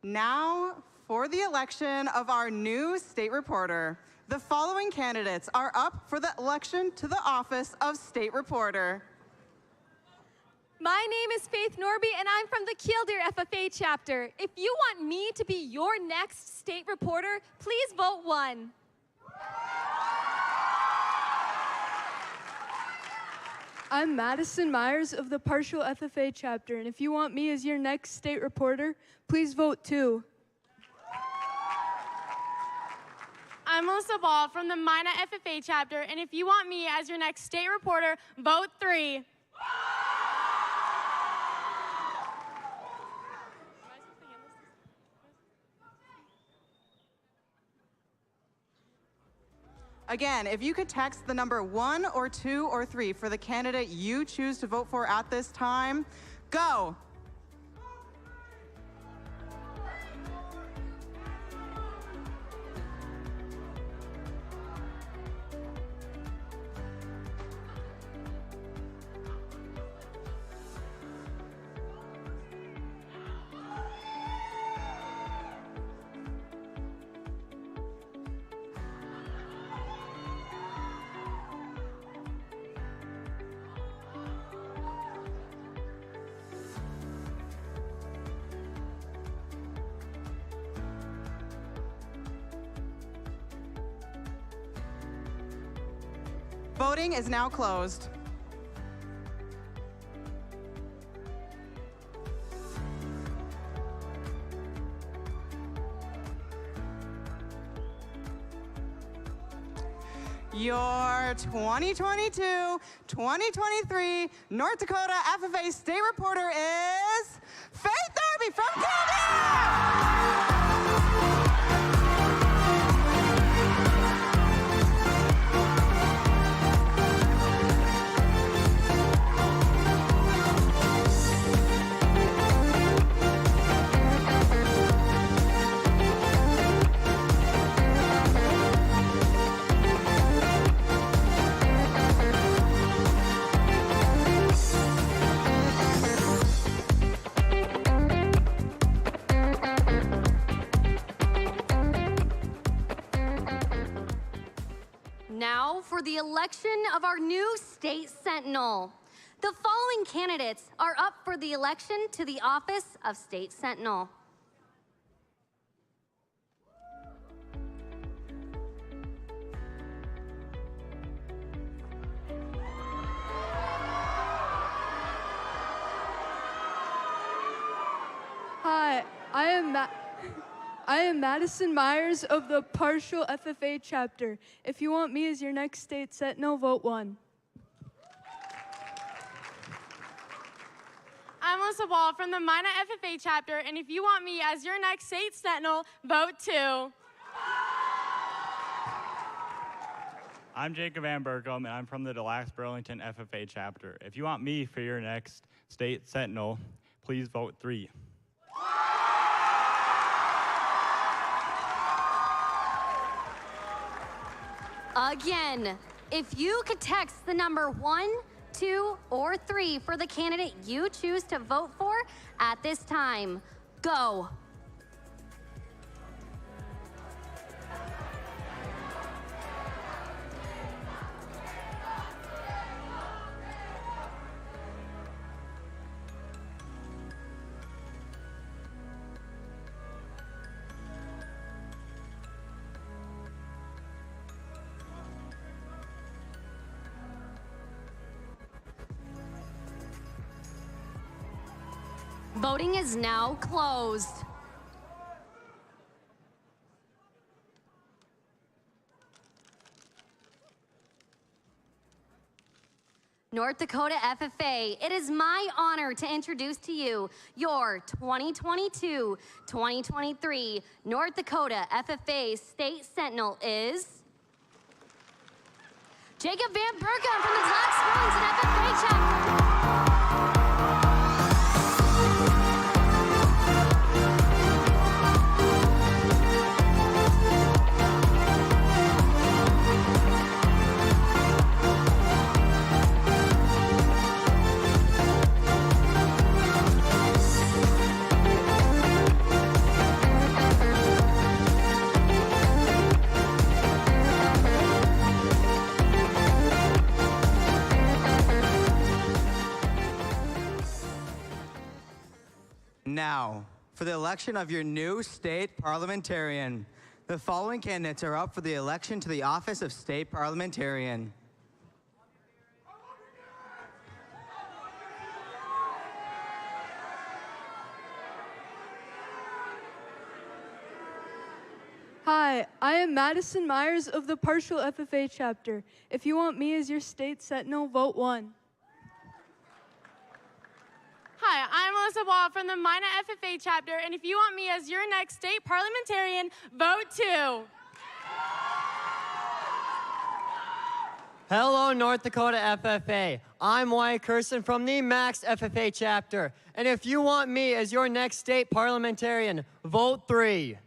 S13: Now for the election of our new state reporter. The following candidates are up for the election to the office of state reporter.
S20: My name is Faith Norby, and I'm from the Killdeer FFA chapter. If you want me to be your next state reporter, please vote 1.
S1: I'm Madison Myers of the Partial FFA chapter, and if you want me as your next state reporter, please vote 2.
S2: I'm Melissa Ball from the Mina FFA chapter, and if you want me as your next state reporter, vote 3.
S13: Again, if you could text the number 1 or 2 or 3 for the candidate you choose to vote for at this time, go. Voting is now closed. Your 2022-2023 North Dakota FFA State Reporter is Faith Norby from Killdeer!
S12: now for the election of our new state sentinel. The following candidates are up for the election to the office of state sentinel.
S1: Hi, I am Madison Myers of the partial FFA chapter. If you want me as your next state sentinel, vote 1.
S2: I'm Melissa Ball from the Minot FFA chapter, and if you want me as your next state sentinel, vote 2.
S5: I'm Jacob Van Berkom, and I'm from the Delax Burlington FFA chapter. If you want me for your next state sentinel, please vote 3.
S12: Again, if you could text the number 1, 2, or 3 for the candidate you choose to vote for at this time, go. Voting is now closed. North Dakota FFA, it is my honor to introduce to you your 2022-2023 North Dakota FFA State Sentinel is Jacob Van Berkom from the Delax Burlington FFA chapter.
S10: Now, for the election of your new state parliamentarian. The following candidates are up for the election to the office of state parliamentarian.
S1: Hi, I am Madison Myers of the partial FFA chapter. If you want me as your state sentinel, vote 1.
S2: Hi, I'm Melissa Ball from the Minot FFA chapter, and if you want me as your next state parliamentarian, vote 2.
S6: Hello, North Dakota FFA. I'm Wyatt Kirsten from the Max FFA chapter, and if you want me as your next state parliamentarian, vote 3.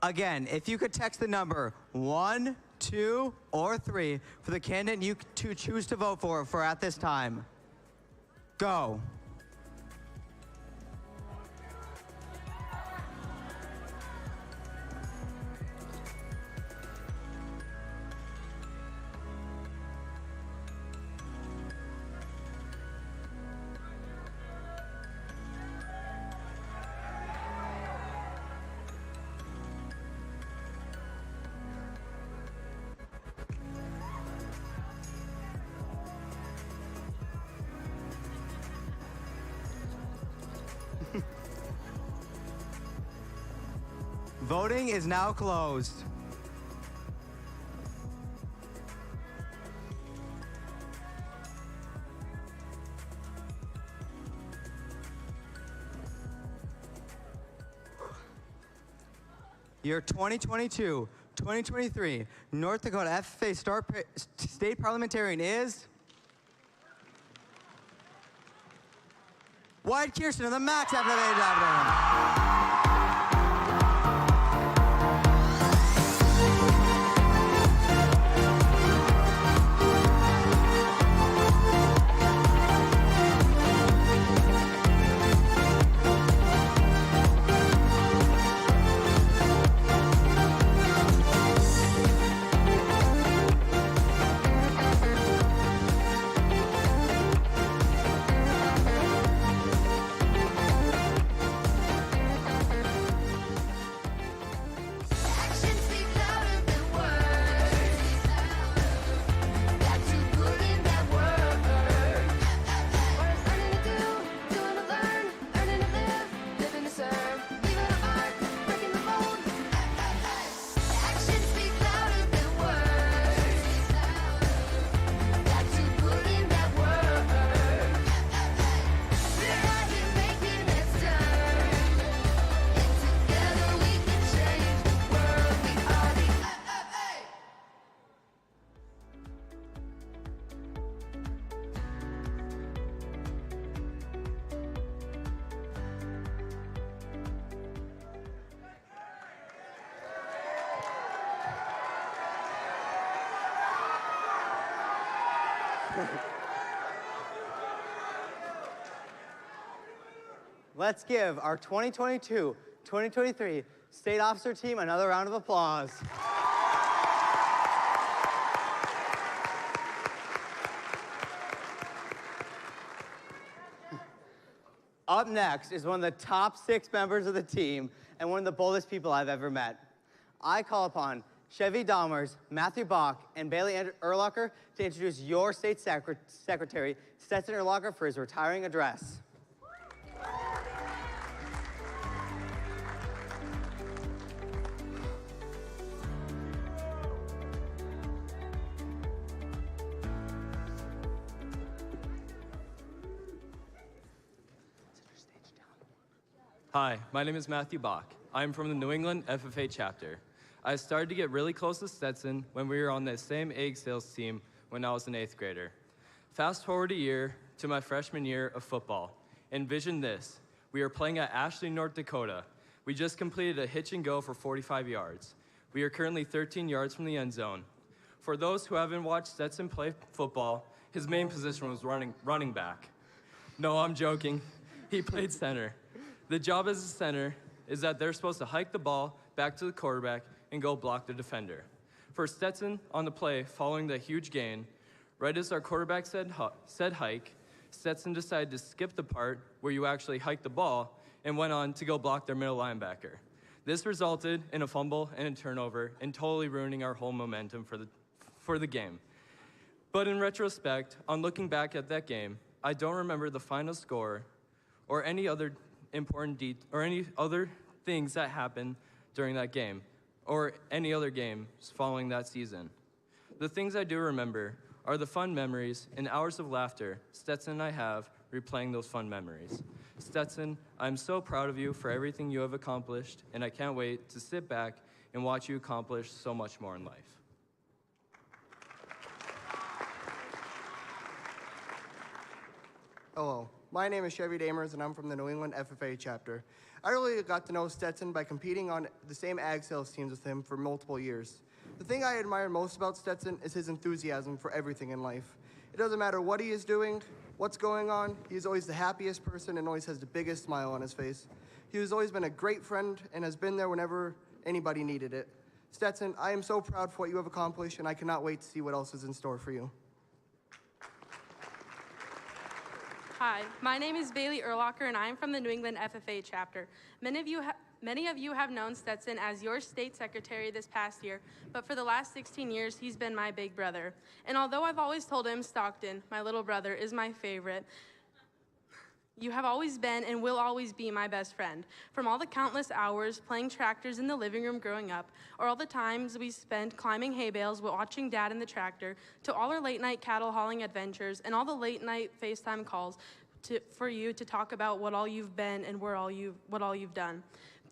S10: Again, if you could text the number 1, 2, or 3 for the candidate you choose to vote for at this time. Go. Voting is now closed. Your 2022-2023 North Dakota FFA state parliamentarian is Wyatt Kirsten of the Max FFA chapter. Let's give our 2022-2023 state officer team another round of applause. Up next is one of the top 6 members of the team and one of the boldest people I've ever met. I call upon Chevy Dahmers, Matthew Bach, and Bailey Erlacher to introduce your state secretary, Stetson Erlacher, for his retiring address.
S4: Hi, my name is Matthew Bach. I'm from the New England FFA chapter. I started to get really close to Stetson when we were on the same egg sales team when I was an 8th grader. Fast forward a year to my freshman year of football. Envision this. We are playing at Ashley, North Dakota. We just completed a hitch and go for 45 yards. We are currently 13 yards from the end zone. For those who haven't watched Stetson play football, his main position was running back. No, I'm joking. He played center. The job as a center is that they're supposed to hike the ball back to the quarterback and go block the defender. For Stetson, on the play following the huge gain, right as our quarterback said hike, Stetson decided to skip the part where you actually hike the ball and went on to go block their middle linebacker. This resulted in a fumble and a turnover and totally ruining our whole momentum for the game. But in retrospect, on looking back at that game, I don't remember the final score or any other any other things that happened during that game or any other games following that season. The things I do remember are the fun memories and hours of laughter Stetson and I have replaying those fun memories. Stetson, I'm so proud of you for everything you have accomplished, and I can't wait to sit back and watch you accomplish so much more in life.
S8: Hello, my name is Chevy Damers, and I'm from the New England FFA chapter. I really got to know Stetson by competing on the same ag sales teams with him for multiple years. The thing I admire most about Stetson is his enthusiasm for everything in life. It doesn't matter what he is doing, what's going on, he's always the happiest person and always has the biggest smile on his face. He has always been a great friend and has been there whenever anybody needed it. Stetson, I am so proud for what you have accomplished, and I cannot wait to see what else is in store for you.
S14: Hi, my name is Bailey Erlacher, and I am from the New England FFA chapter. Many of you have known Stetson as your state secretary this past year, but for the last 16 years, he's been my big brother. And although I've always told him Stockton, my little brother, is my favorite, you have always been and will always be my best friend. From all the countless hours playing tractors in the living room growing up, or all the times we spent climbing hay bales while watching Dad in the tractor, to all our late night cattle hauling adventures, and all the late night FaceTime calls for you to talk about what all you've been and what all you've done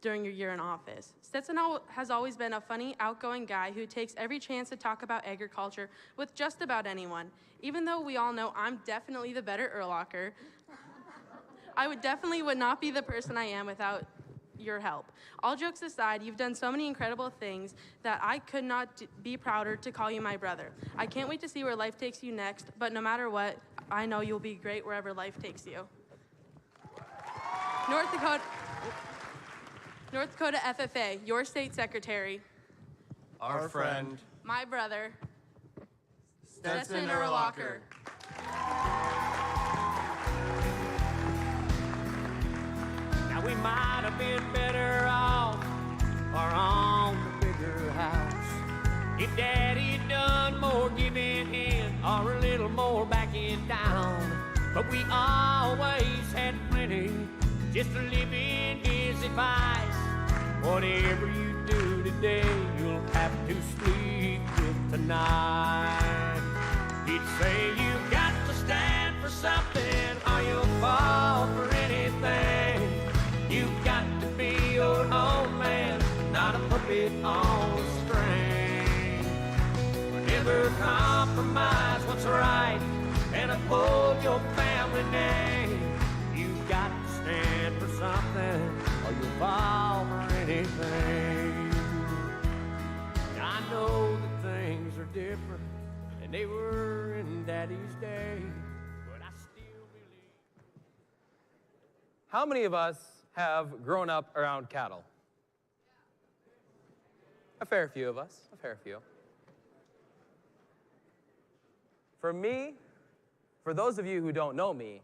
S14: during your year in office. Stetson has always been a funny, outgoing guy who takes every chance to talk about agriculture with just about anyone. Even though we all know I'm definitely the better Erlacher, I would not be the person I am without your help. All jokes aside, you've done so many incredible things that I could not be prouder to call you my brother. I can't wait to see where life takes you next, but no matter what, I know you'll be great wherever life takes you. North Dakota FFA, your state secretary.
S4: Our friend.
S14: My brother.
S4: Stetson Erlacher.
S9: Now we might have been better off or on the bigger house if Daddy done more giving in or a little more backing down. But we always had plenty just to live in his advice. Whatever you do today, you'll have to sleep with tonight. He'd say you've got to stand for something or you'll fall for anything. You've got to be your own man, not a puppet on a string. Never compromise what's right and uphold your family name. You've got to stand for something or you'll fall for anything. I know that things are different and they were in in Daddy's day, but I still believe.
S3: How many of us have grown up around cattle? A fair few of us, a fair few. For me, for those of you who don't know me,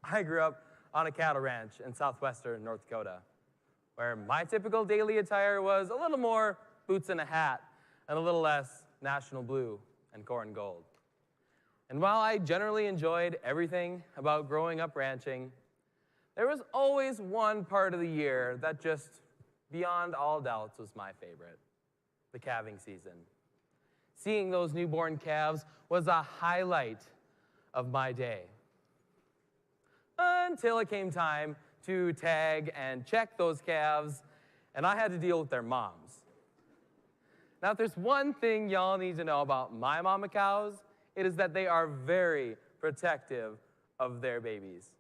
S3: I grew up on a cattle ranch in southwestern North Dakota, where my typical daily attire was a little more boots and a hat and a little less national blue and corn gold. And while I generally enjoyed everything about growing up ranching, there was always one part of the year that just, beyond all doubts, was my favorite: the calving season. Seeing those newborn calves was a highlight of my day. Until it came time to tag and check those calves, and I had to deal with their moms. Now, if there's one thing y'all need to know about my mama cows, it is that they are very protective of their babies.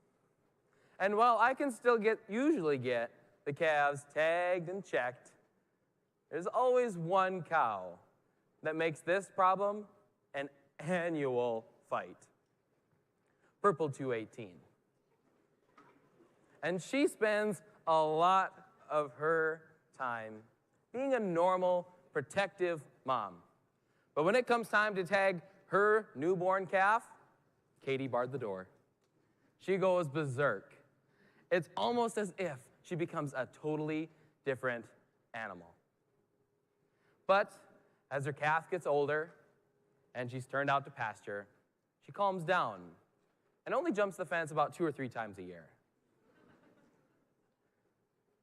S3: And while I can still usually get the calves tagged and checked, there's always one cow that makes this problem an annual fight. Purple 218. And she spends a lot of her time being a normal, protective mom. But when it comes time to tag her newborn calf, Katie barred the door. She goes berserk. It's almost as if she becomes a totally different animal. But as her calf gets older and she's turned out to pasture, she calms down and only jumps the fence about 2 or 3 times a year.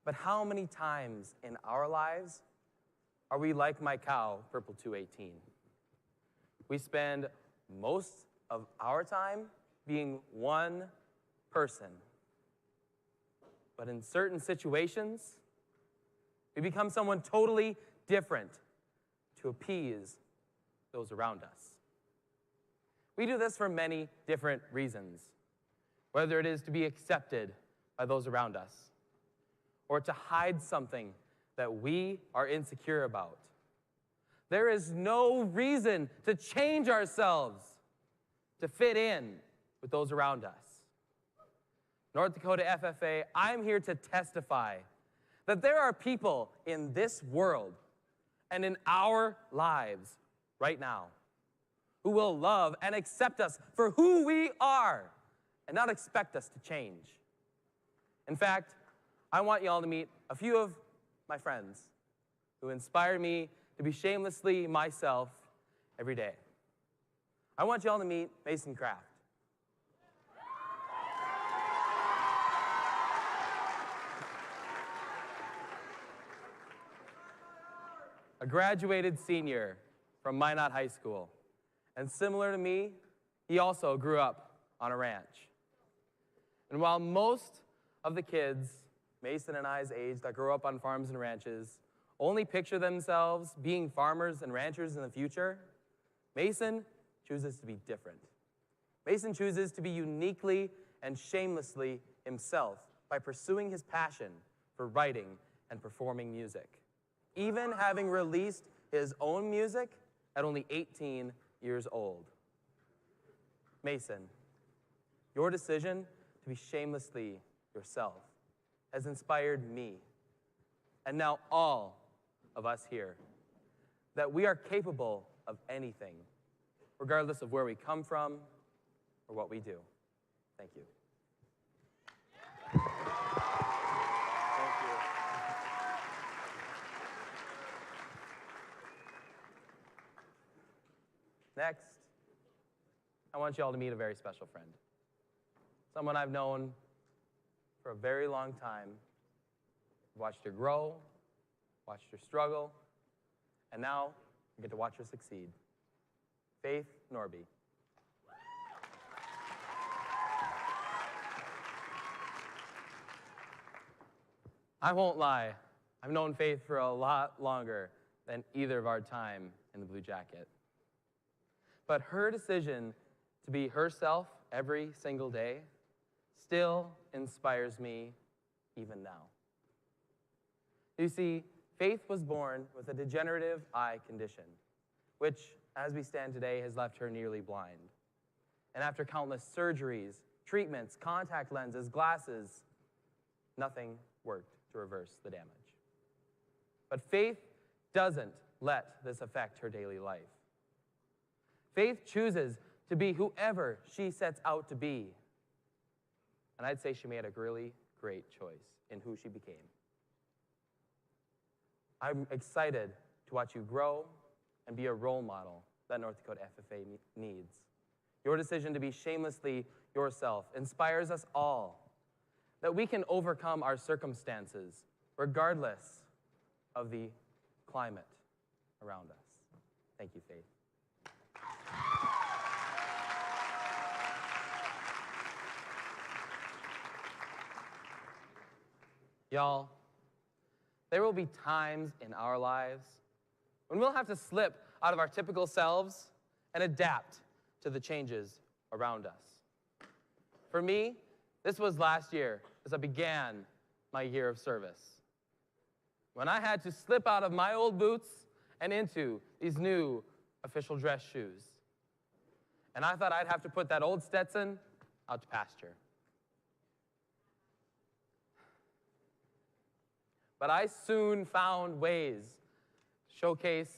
S3: But how many times in our lives are we like my cow, Purple 218? We spend most of our time being one person. But in certain situations, we become someone totally different to appease those around us. We do this for many different reasons, whether it is to be accepted by those around us, or to hide something that we are insecure about. There is no reason to change ourselves to fit in with those around us. North Dakota FFA, I'm here to testify that there are people in this world and in our lives right now who will love and accept us for who we are and not expect us to change. In fact, I want y'all to meet a few of my friends who inspire me to be shamelessly myself every day. I want y'all to meet Mason Kraft. A graduated senior from Minot High School. And similar to me, he also grew up on a ranch. And while most of the kids Mason and I's age that grow up on farms and ranches only picture themselves being farmers and ranchers in the future, Mason chooses to be different. Mason chooses to be uniquely and shamelessly himself by pursuing his passion for writing and performing music, even having released his own music at only 18 years old. Mason, your decision to be shamelessly yourself has inspired me, and now all of us here, that we are capable of anything, regardless of where we come from or what we do. Thank you. Next, I want you all to meet a very special friend. Someone I've known for a very long time. I've watched her grow, watched her struggle, and now I get to watch her succeed. Faith Norby. I won't lie, I've known Faith for a lot longer than either of our time in the Blue Jacket. But her decision to be herself every single day still inspires me even now. You see, Faith was born with a degenerative eye condition, which, as we stand today, has left her nearly blind. And after countless surgeries, treatments, contact lenses, glasses, nothing worked to reverse the damage. But Faith doesn't let this affect her daily life. Faith chooses to be whoever she sets out to be. And I'd say she made a really great choice in who she became. I'm excited to watch you grow and be a role model that North Dakota FFA needs. Your decision to be shamelessly yourself inspires us all that we can overcome our circumstances regardless of the climate around us. Thank you, Faith. Y'all, there will be times in our lives when we'll have to slip out of our typical selves and adapt to the changes around us. For me, this was last year as I began my year of service, when I had to slip out of my old boots and into these new official dress shoes. And I thought I'd have to put that old Stetson out to pasture. But I soon found ways to showcase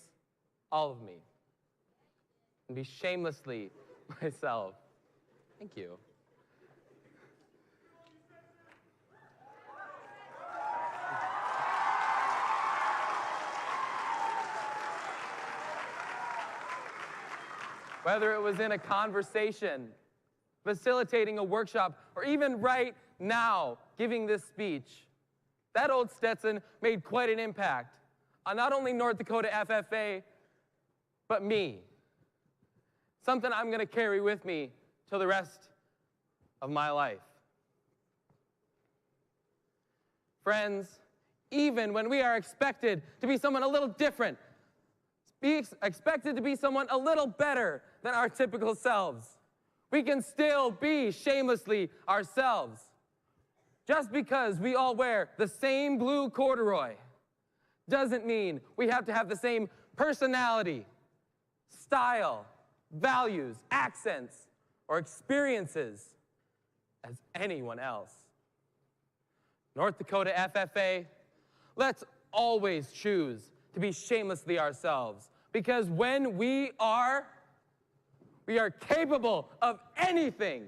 S3: all of me and be shamelessly myself. Thank you. Whether it was in a conversation, facilitating a workshop, or even right now, giving this speech, that old Stetson made quite an impact on not only North Dakota FFA, but me. Something I'm going to carry with me till the rest of my life. Friends, even when we are expected to be someone a little different, be expected to be someone a little better than our typical selves, we can still be shamelessly ourselves. Just because we all wear the same blue corduroy doesn't mean we have to have the same personality, style, values, accents, or experiences as anyone else. North Dakota FFA, let's always choose to be shamelessly ourselves, because when we are capable of anything.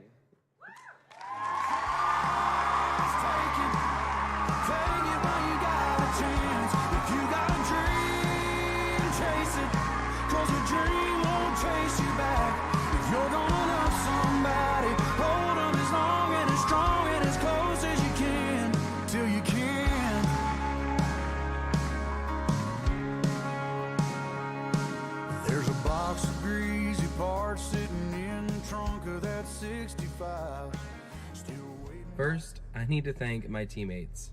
S3: First, I need to thank my teammates.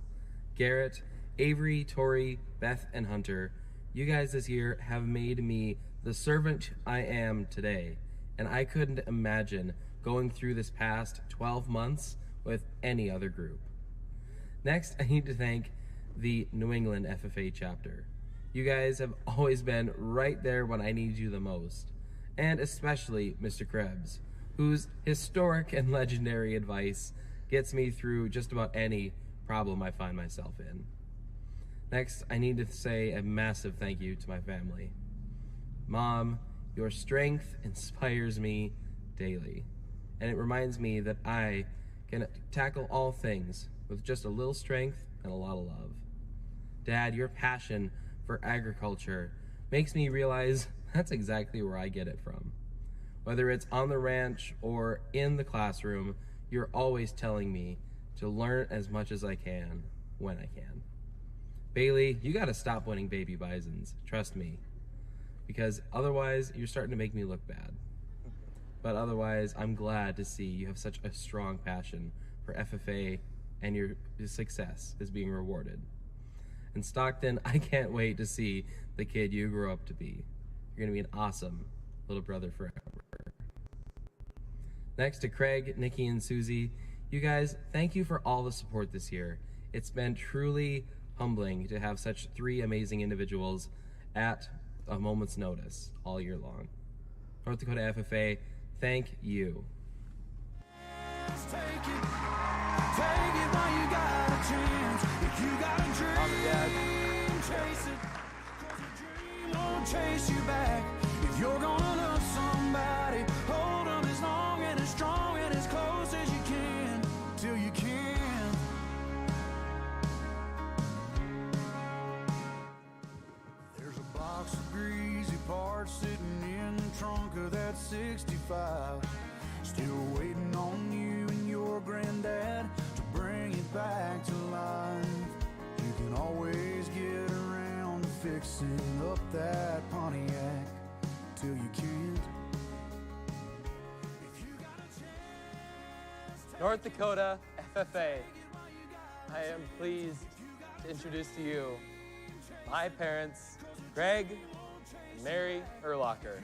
S3: Garrett, Avery, Tori, Beth, and Hunter. You guys this year have made me the servant I am today, and I couldn't imagine going through this past 12 months with any other group. Next, I need to thank the New England FFA chapter. You guys have always been right there when I needed you the most, and especially Mr. Krebs, whose historic and legendary advice gets me through just about any problem I find myself in. Next, I need to say a massive thank you to my family. Mom, your strength inspires me daily, and it reminds me that I can tackle all things with just a little strength and a lot of love. Dad, your passion for agriculture makes me realize that's exactly where I get it from. Whether it's on the ranch or in the classroom, you're always telling me to learn as much as I can when I can. Bailey, you gotta stop winning baby bisons, trust me, because otherwise you're starting to make me look bad. But otherwise, I'm glad to see you have such a strong passion for FFA and your success is being rewarded. And Stockton, I can't wait to see the kid you grow up to be. You're gonna be an awesome little brother forever. Next to Craig, Nikki, and Susie, you guys, thank you for all the support this year. It's been truly humbling to have such three amazing individuals at a moment's notice all year long. North Dakota FFA, thank you.
S16: Take it while you got a chance. If you got a dream, chase it. 'Cause a dream won't chase you back. If you're gonna love somebody, hold them as long and as strong and as close as you can, till you can. There's a box of greasy parts sitting in the trunk of that 65, still waiting on you and your granddad to bring it back to life. You can always get around to fixing up that Pontiac till you can't.
S17: North Dakota FFA, I am pleased to introduce to you my parents, Greg and Mary Urlacher.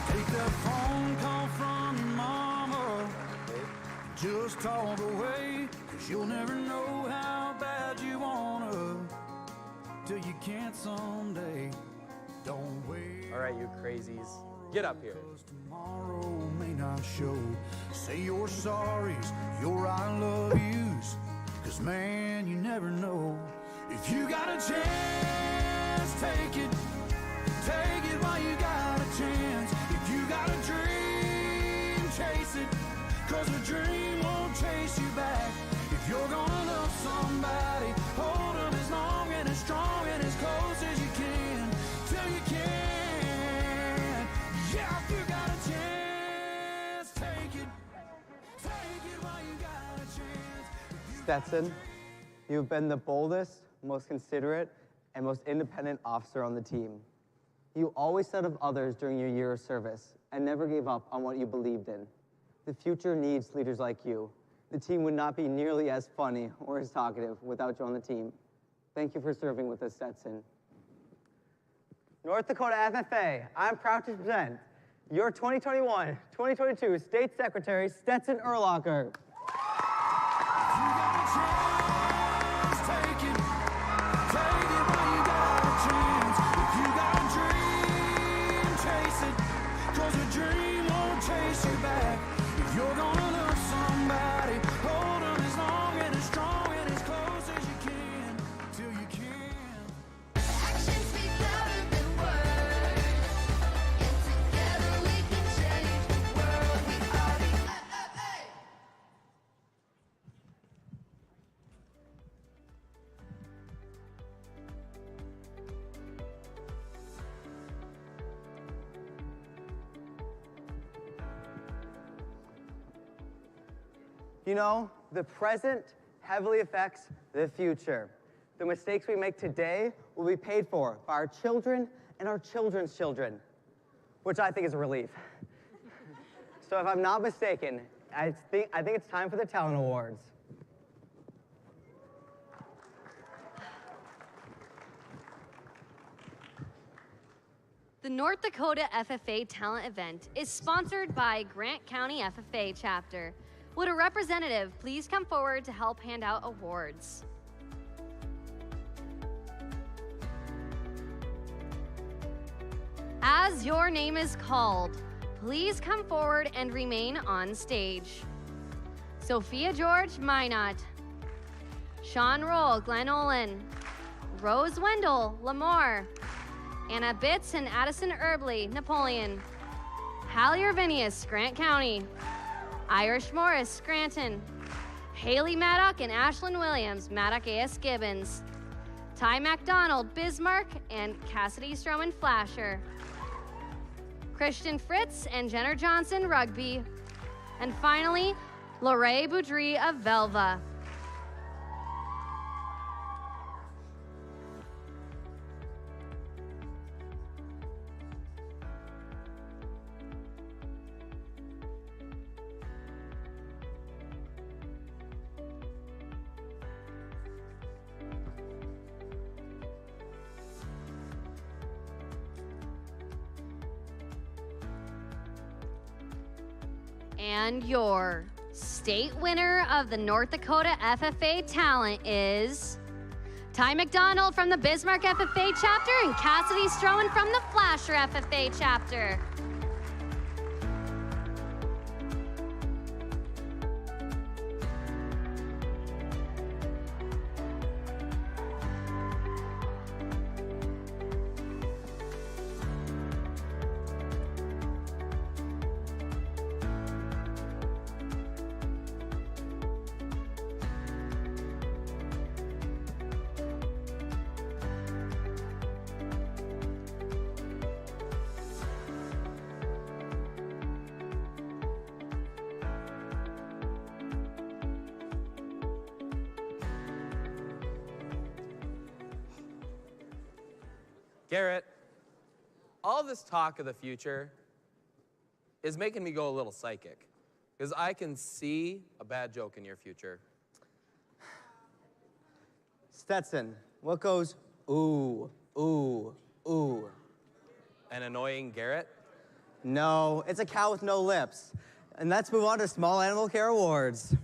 S16: Take that phone call from your mama, just talk away, 'cause you'll never know how bad you wanna, till you can't someday. Don't wait.
S17: All right, you crazies, get up here.
S16: Tomorrow may not show. Say your sorries, your I love yous, 'cause man, you never know. If you got a chance, take it while you got a chance. If you got a dream, chase it, 'cause a dream won't chase you back. If you're gonna love somebody, hold them as long and as strong and as close as you can, till you can. Yeah, if you got a chance, take it while you got a chance.
S23: Stetson, you've been the boldest, most considerate, and most independent officer on the team. You always thought of others during your year of service and never gave up on what you believed in. The future needs leaders like you. The team would not be nearly as funny or as talkative without you on the team. Thank you for serving with us, Stetson. North Dakota FFA, I'm proud to present your 2021-2022 State Secretary, Stetson Urlacher. You know, the present heavily affects the future. The mistakes we make today will be paid for by our children and our children's children, which I think is a relief. So if I'm not mistaken, I think it's time for the Talent Awards.
S12: The North Dakota FFA Talent Event is sponsored by Grant County FFA Chapter. Would a representative please come forward to help hand out awards? As your name is called, please come forward and remain on stage. Sophia George Minot, Sean Roll, Glen Olin, Rose Wendell, Lemoore, Anna Bitts and Addison Erbley, Napoleon, Hallie Urbinius, Grant County, Irish Morris, Scranton, Haley Maddock and Ashlyn Williams, Maddock A.S. Gibbons, Ty MacDonald, Bismarck, and Cassidy Stroman Flasher, Christian Fritz and Jenner Johnson, Rugby, and finally, Lorraine Boudry of Velva. And your state winner of the North Dakota FFA Talent is Ty McDonald from the Bismarck FFA chapter and Cassidy Strowan from the Flasher FFA chapter.
S3: Garrett, all this talk of the future is making me go a little psychic, because I can see a bad joke in your future.
S23: Stetson, what goes ooh, ooh, ooh?
S3: An annoying Garrett?
S23: No, it's a cow with no lips. And let's move on to Small Animal Care Awards.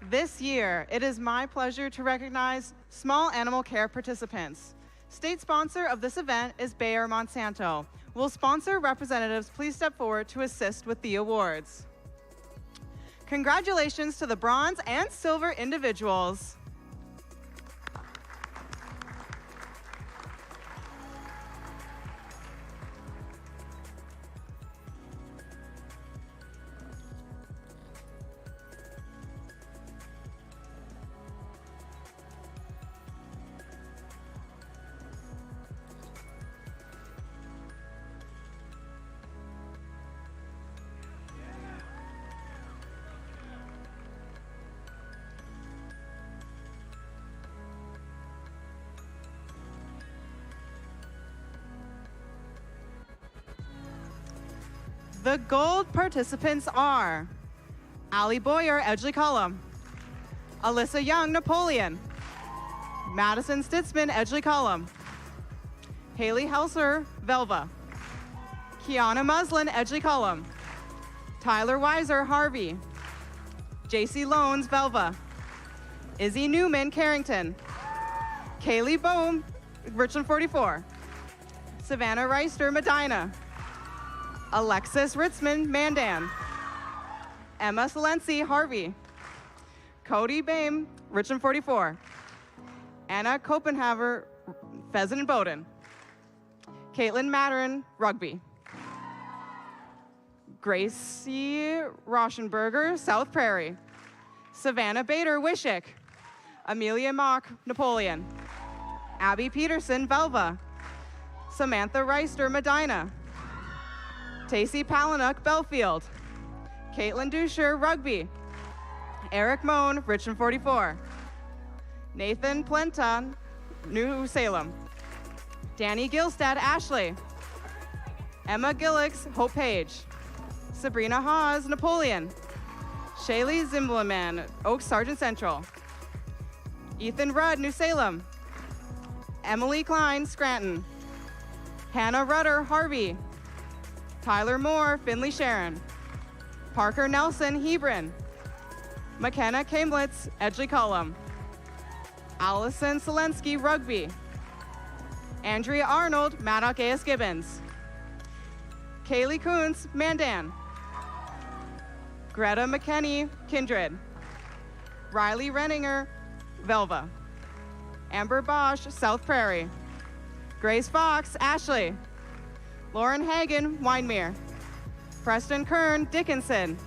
S13: This year, it is my pleasure to recognize small animal care participants. State sponsor of this event is Bayer Monsanto. Will sponsor representatives please step forward to assist with the awards? Congratulations to the bronze and silver individuals. The gold participants are Allie Boyer, Edgeley Cullum, Alyssa Young, Napoleon, Madison Stitzman, Edgeley Cullum, Haley Helser, Velva, Kiana Muslin, Edgeley Cullum, Tyler Weiser, Harvey, JC Loans, Velva, Izzy Newman, Carrington, Kaylee Bohm, Richland 44, Savannah Reister, Medina, Alexis Ritzman, Mandan, Emma Salensi, Harvey, Cody Bame, Richland 44, Anna Copenhaver, Pheasant and Bowdoin, Caitlin Matterin, Rugby, Gracie Rauschenberger, South Prairie, Savannah Bader, Wishick, Amelia Mock, Napoleon, Abby Peterson, Velva, Samantha Reister, Medina, Tacey Palinuk, Belfield, Caitlin Dusher, Rugby, Eric Moan, Richland 44, Nathan Plenton, New Salem, Danny Gilstad, Ashley, Emma Gillix, Hope Page, Sabrina Hawes, Napoleon, Shaylee Zimbleman, Oak Sargent Central, Ethan Rudd, New Salem, Emily Klein, Scranton, Hannah Rudder, Harvey, Tyler Moore, Finley Sharon, Parker Nelson, Hebron, McKenna Kamlitz, Edgeley Cullum, Allison Selensky, Rugby, Andrea Arnold, Maddock A.S. Gibbons, Kaylee Kuntz, Mandan, Greta McKenney, Kindred, Riley Renninger, Velva, Amber Bosch, South Prairie, Grace Fox, Ashley, Lauren Hagen, Winemere, Preston Kern, Dickinson,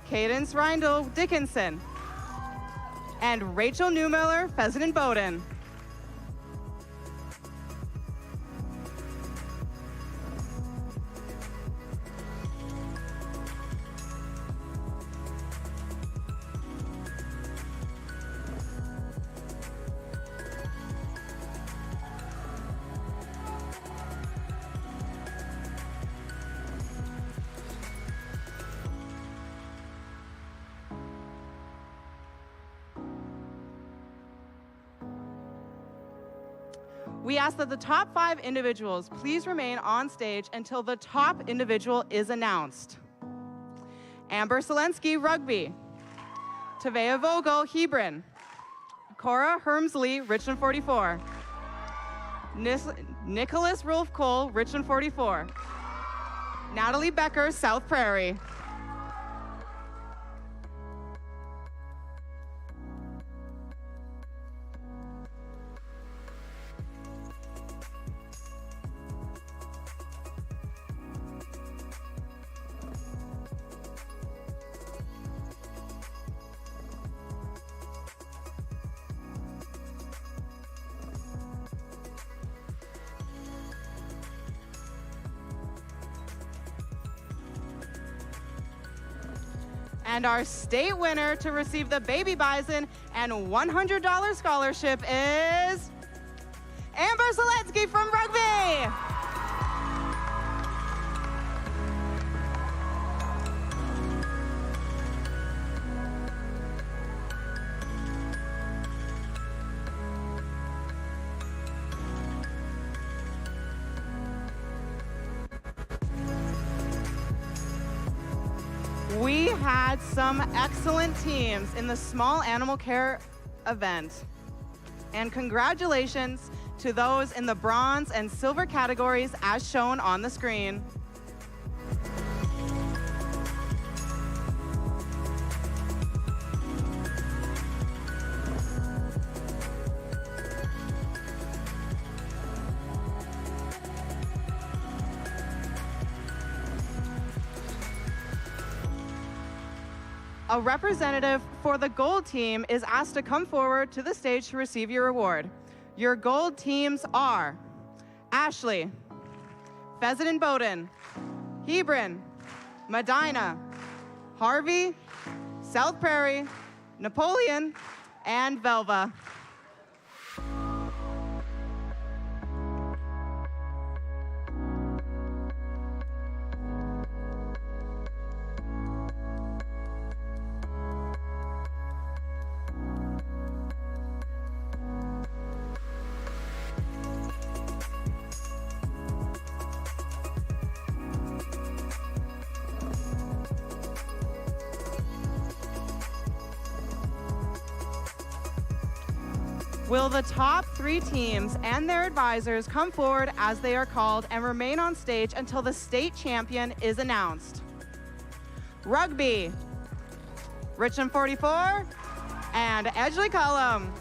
S13: Cadence Reindl, Dickinson, and Rachel Newmiller, Pheasant and Bowdoin. We ask that the top 5 individuals please remain on stage until the top individual is announced. Amber Selensky, Rugby. Tavea Vogel, Hebron. Cora Hermsley, Richland 44. Nicholas Rolf Cole, Richland 44. Natalie Becker, South Prairie. And our state winner to receive the Baby Bison and $100 scholarship is Amber Selensky from Rugby. We had some excellent teams in the small animal care event. And congratulations to those in the bronze and silver categories as shown on the screen. A representative for the gold team is asked to come forward to the stage to receive your award. Your gold teams are Ashley, Pheasant and Bowdoin, Hebron, Medina, Harvey, South Prairie, Napoleon, and Velva. Will the top 3 teams and their advisors come forward as they are called and remain on stage until the state champion is announced? Rugby, Richland 44, and Edgeley Cullum.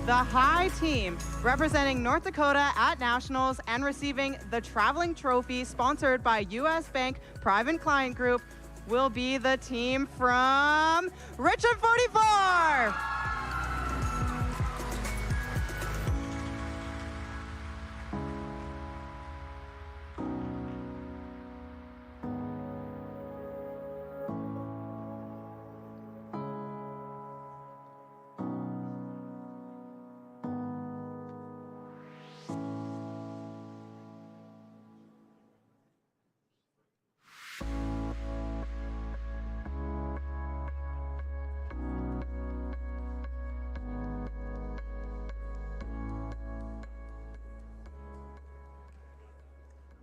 S13: The high team representing North Dakota at Nationals and receiving the traveling trophy sponsored by U.S. Bank Private Client Group will be the team from Richland 44.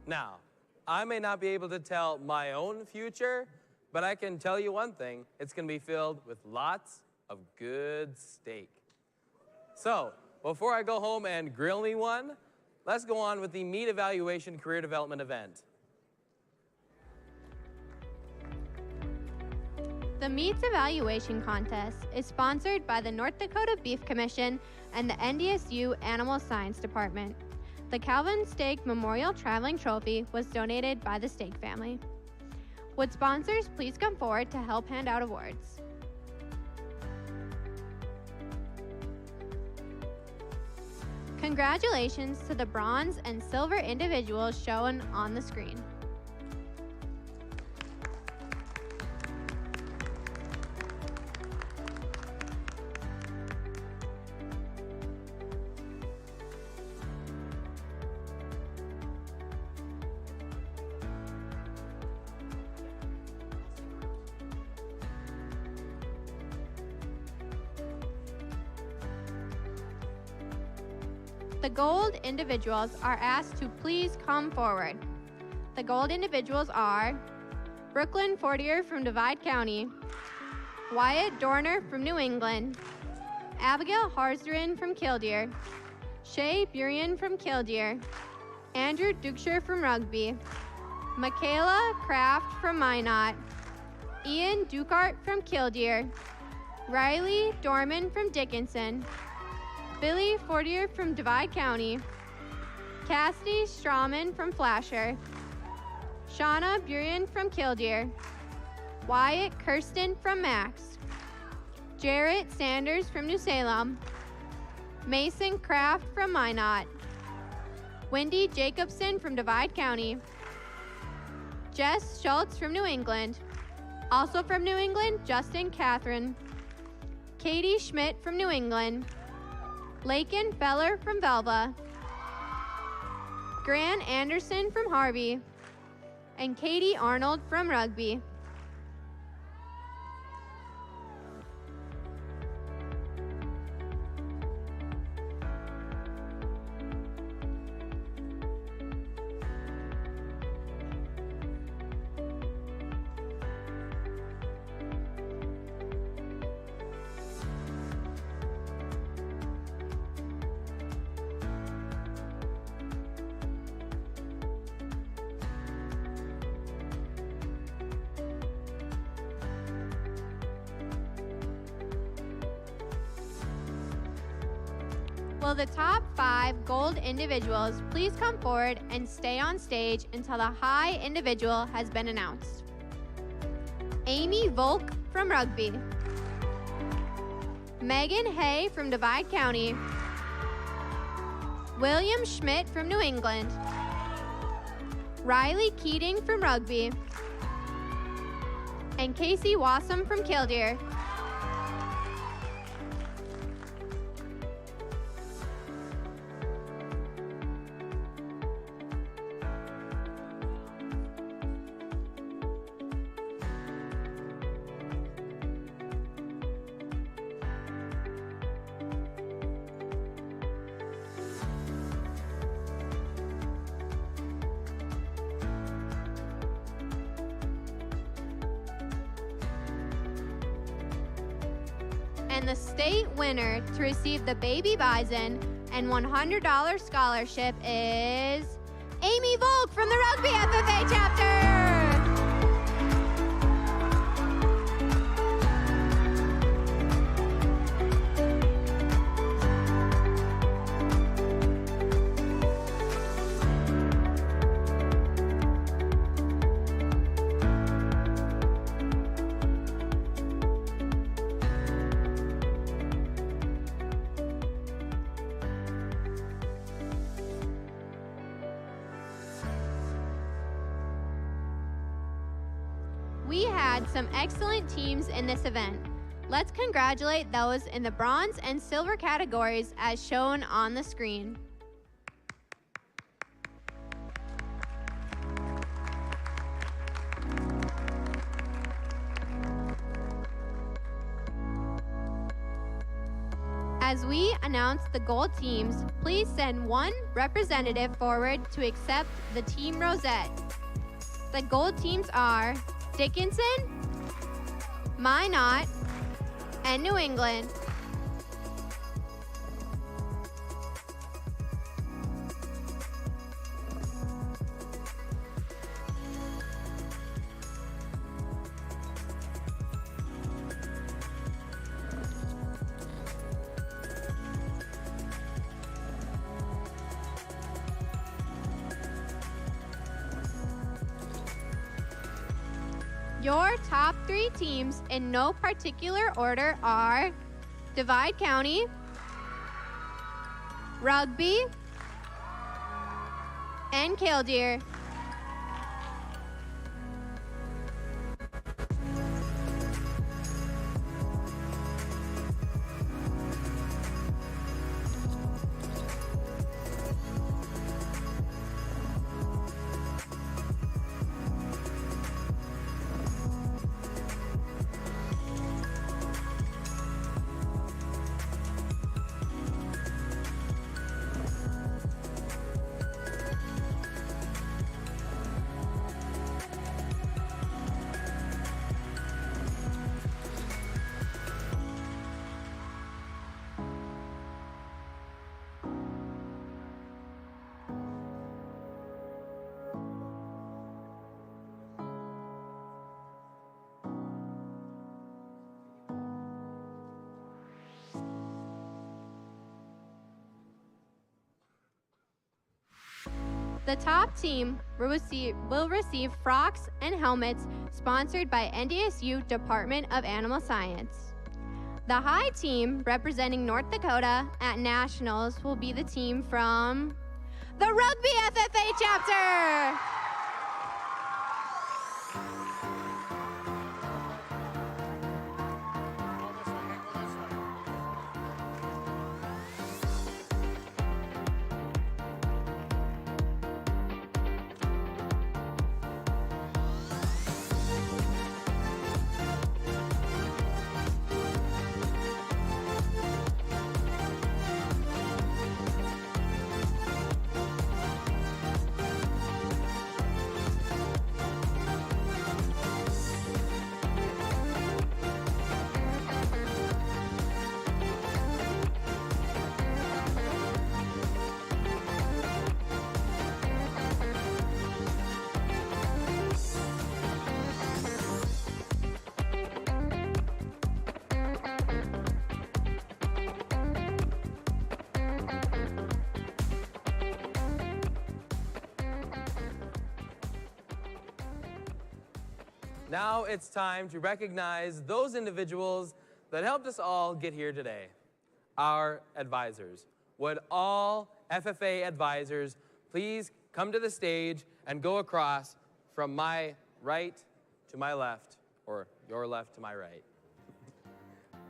S3: Now, I may not be able to tell my own future, but I can tell you one thing. It's going to be filled with lots of good steak. So, before I go home and grill me one, let's go on with the Meat Evaluation Career Development event.
S7: The Meats Evaluation Contest is sponsored by the North Dakota Beef Commission and the NDSU Animal Science Department. The Calvin Steak Memorial Traveling Trophy was donated by the Steak family. Would sponsors please come forward to help hand out awards? Congratulations to the bronze and silver individuals shown on the screen. The gold individuals are asked to please come forward. The gold individuals are Brooklyn Fortier from Divide County, Wyatt Dorner from New England, Abigail Harsderin from Killdeer, Shay Burian from Killdeer, Andrew Dukeshire from Rugby, Michaela Kraft from Minot, Ian Dukart from Killdeer, Riley Dorman from Dickinson, Billy Fortier from Divide County, Cassidy Strawman from Flasher, Shauna Burian from Killdeer, Wyatt Kirsten from Max, Jarrett Sanders from New Salem, Mason Kraft from Minot, Wendy Jacobson from Divide County, Jess Schultz from New England, also from New England, Justin Catherine, Katie Schmidt from New England, Lakin Feller from Velva, Grant Anderson from Harvey, and Katie Arnold from Rugby. Will the top 5 gold individuals please come forward and stay on stage until the high individual has been announced? Amy Volk from Rugby, Megan Hay from Divide County, William Schmidt from New England, Riley Keating from Rugby, and Casey Wassam from Killdeer. And the state winner to receive the Baby Bison and $100 scholarship is Amy Volk from the Rugby FFA chapter. We had some excellent teams in this event. Let's congratulate those in the bronze and silver categories as shown on the screen. As we announce the gold teams, please send one representative forward to accept the team rosette. The gold teams are Dickinson, Minot, and New England. Your top 3 teams in no particular order are Divide County, rugby, and killdeer. The top team will receive frocks and helmets sponsored by NDSU Department of Animal Science. The high team representing North Dakota at Nationals will be the team from the Rugby FFA chapter.
S3: Now it's time to recognize those individuals that helped us all get here today, our advisors. Would all FFA advisors please come to the stage and go across from my right to my left, or your left to my right.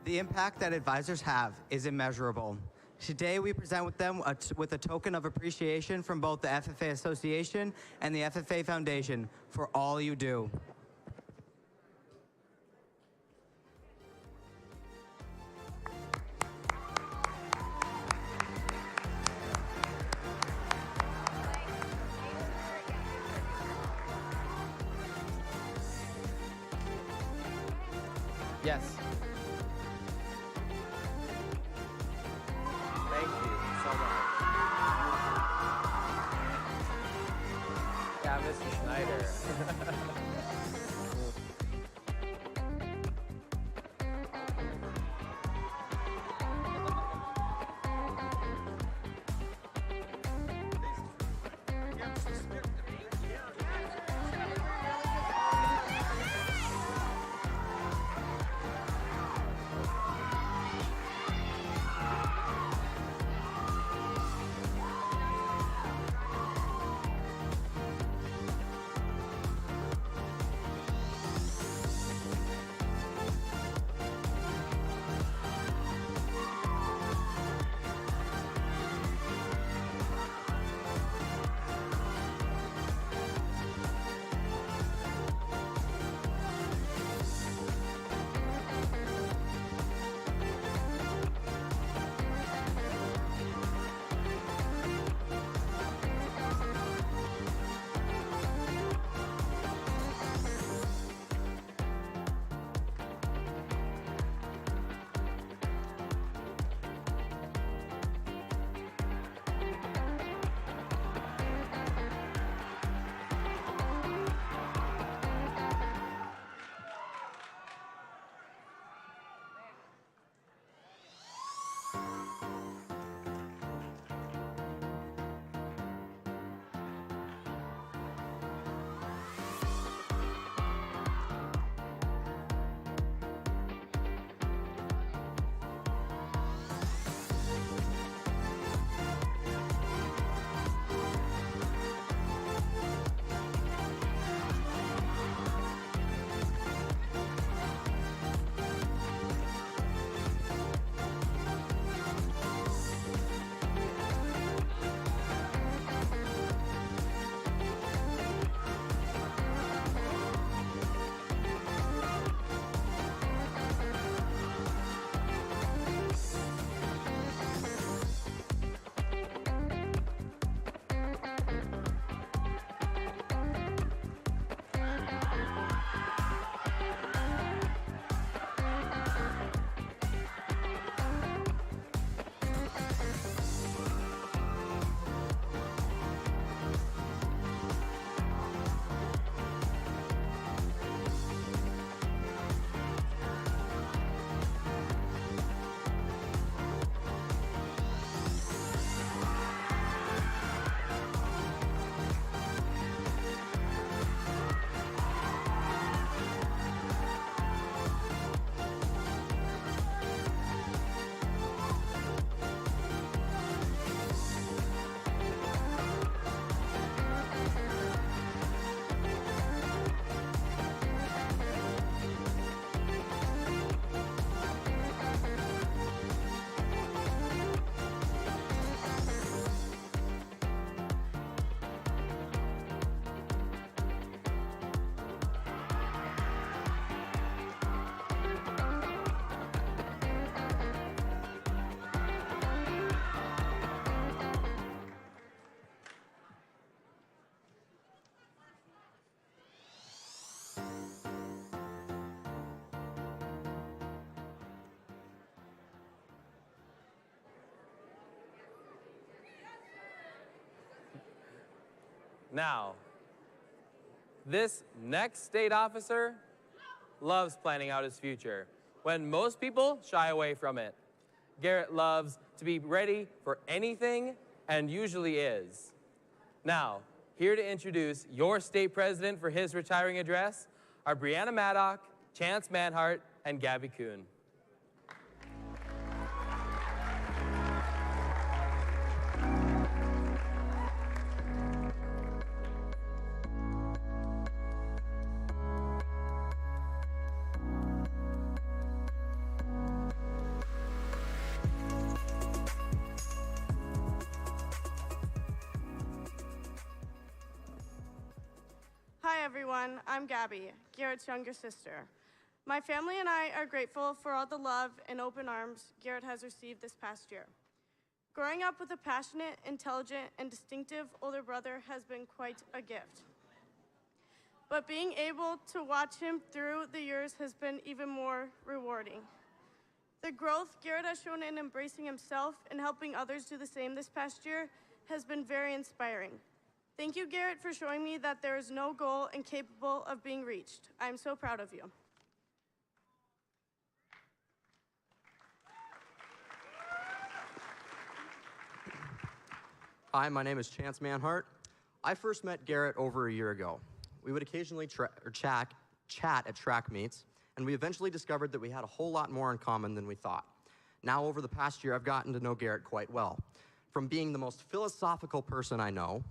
S10: The impact that advisors have is immeasurable. Today we present with them with a token of appreciation from both the FFA Association and the FFA Foundation for all you do.
S3: Yes. Thank you so much. Yeah, Mr. Schneider.
S17: Now, this next state officer loves planning out his future when most people shy away from it. Garrett loves to be ready for anything and usually is. Now, here to introduce your state president for his retiring address are Brianna Maddock, Chance Manhart, and Gabby Kuhn.
S15: Hi everyone, I'm Gabby, Garrett's younger sister. My family and I are grateful for all the love and open arms Garrett has received this past year. Growing up with a passionate, intelligent, and distinctive older brother has been quite a gift. But being able to watch him through the years has been even more rewarding. The growth Garrett has shown in embracing himself and helping others do the same this past year has been very inspiring. Thank you, Garrett, for showing me that there is no goal incapable of being reached. I am so proud of you.
S18: Hi, my name is Chance Manhart. I first met Garrett over a year ago. We would occasionally chat at track meets, and we eventually discovered that we had a whole lot more in common than we thought. Now, over the past year, I've gotten to know Garrett quite well. From being the most philosophical person I know,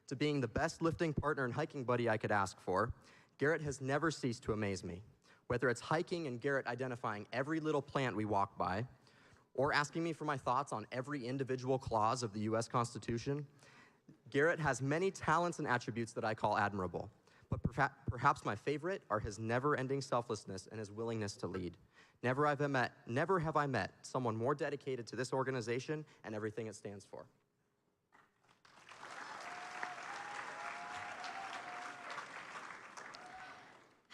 S18: to being the best lifting partner and hiking buddy I could ask for, Garrett has never ceased to amaze me. Whether it's hiking and Garrett identifying every little plant we walk by, or asking me for my thoughts on every individual clause of the US Constitution, Garrett has many talents and attributes that I call admirable. But perhaps my favorite are his never-ending selflessness and his willingness to lead. Never have I met someone more dedicated to this organization and everything it stands for.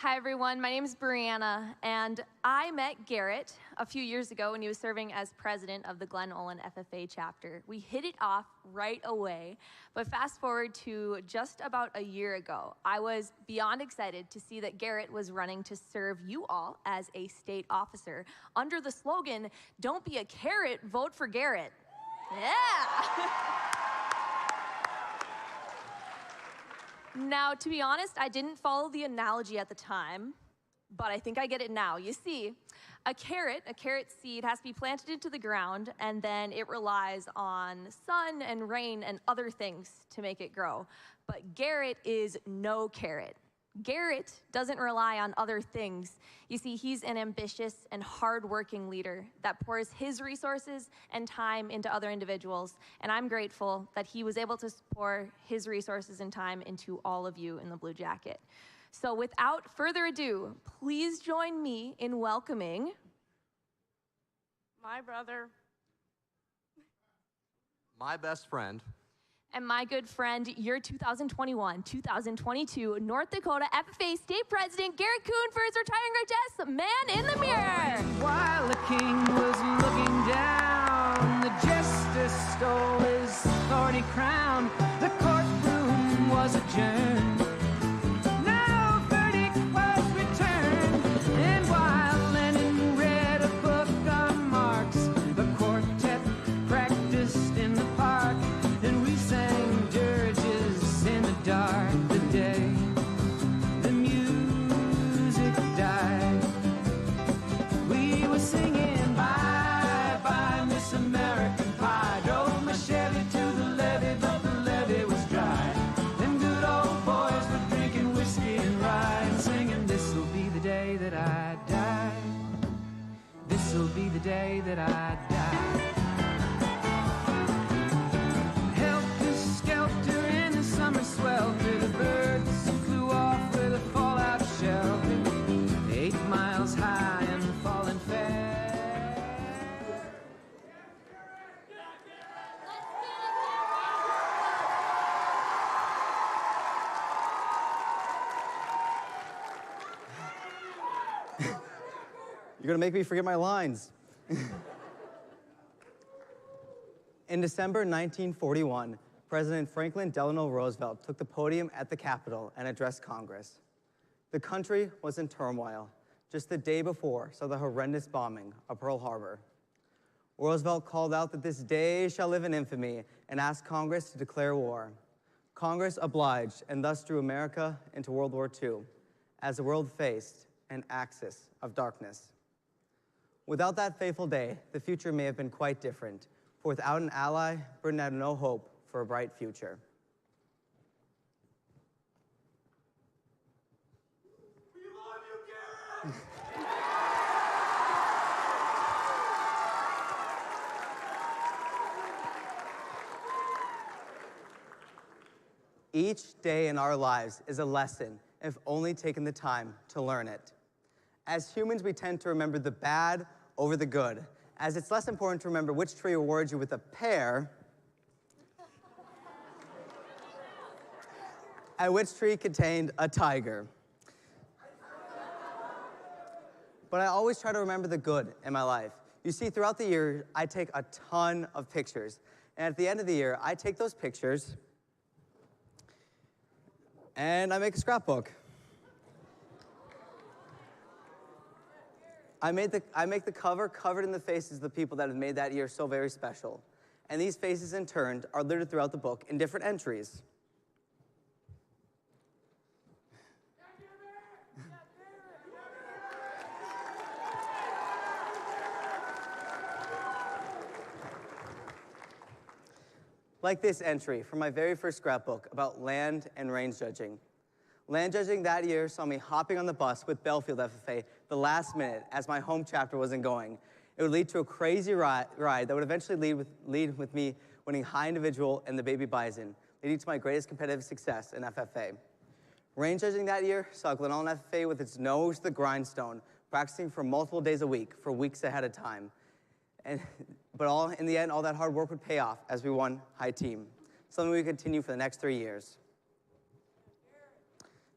S19: Hi everyone, my name is Brianna, and I met Garrett a few years ago when he was serving as president of the Glen Olin FFA chapter. We hit it off right away, but fast forward to just about a year ago, I was beyond excited to see that Garrett was running to serve you all as a state officer under the slogan, "Don't be a carrot, vote for Garrett." Yeah! Now, to be honest, I didn't follow the analogy at the time, but I think I get it now. You see, a carrot seed has to be planted into the ground, and then it relies on sun and rain and other things to make it grow. But Garrett is no carrot. Garrett doesn't rely on other things. You see, he's an ambitious and hardworking leader that pours his resources and time into other individuals, and I'm grateful that he was able to pour his resources and time into all of you in the Blue Jacket. So without further ado, please join me in welcoming
S15: my brother,
S18: my best friend,
S19: and my good friend, your 2021-2022 North Dakota FFA State President, Garrett Kuhn, for his retiring address, Man in the Mirror.
S9: While the king was looking down, the jester stole his thorny crown. The courtroom was adjourned. No verdict was returned. And while Lenin read a book on Marx, the quartet practiced in the park. And we sang dirges in the dark. The day the music died, we were singing bye bye Miss American Pie. Drove my Chevy to the levee, but the levee was dry. Them good old boys were drinking whiskey and rye and singing, this'll be the day that I die. This'll be the day that I die. Skelter in the summer swelter, the birds flew off with a fallout shelter, 8 miles high and falling fast.
S23: You're gonna make me forget my lines. In December 1941, President Franklin Delano Roosevelt took the podium at the Capitol and addressed Congress. The country was in turmoil. Just the day before saw the horrendous bombing of Pearl Harbor. Roosevelt called out that this day shall live in infamy and asked Congress to declare war. Congress obliged and thus drew America into World War II as the world faced an axis of darkness. Without that fateful day, the future may have been quite different, for without an ally, Britain had no hope for a bright future.
S16: We love you, Garrett!
S23: Each day in our lives is a lesson if only taken the time to learn it. As humans, we tend to remember the bad over the good, as it's less important to remember which tree awards you with a pear and which tree contained a tiger. But I always try to remember the good in my life. You see, throughout the year, I take a ton of pictures. And at the end of the year, I take those pictures and I make a scrapbook. I make the cover covered in the faces of the people that have made that year so very special. And these faces, in turn, are littered throughout the book in different entries. Like this entry from my very first scrapbook about land and range judging. Land judging that year saw me hopping on the bus with Belfield FFA the last minute as my home chapter wasn't going. It would lead to a crazy ride that would eventually lead with me winning high individual and the baby bison, leading to my greatest competitive success in FFA. Range judging that year saw Glenallen FFA with its nose to the grindstone, practicing for multiple days a week for weeks ahead of time. But in the end, all that hard work would pay off as we won high team, something we continue for the next 3 years.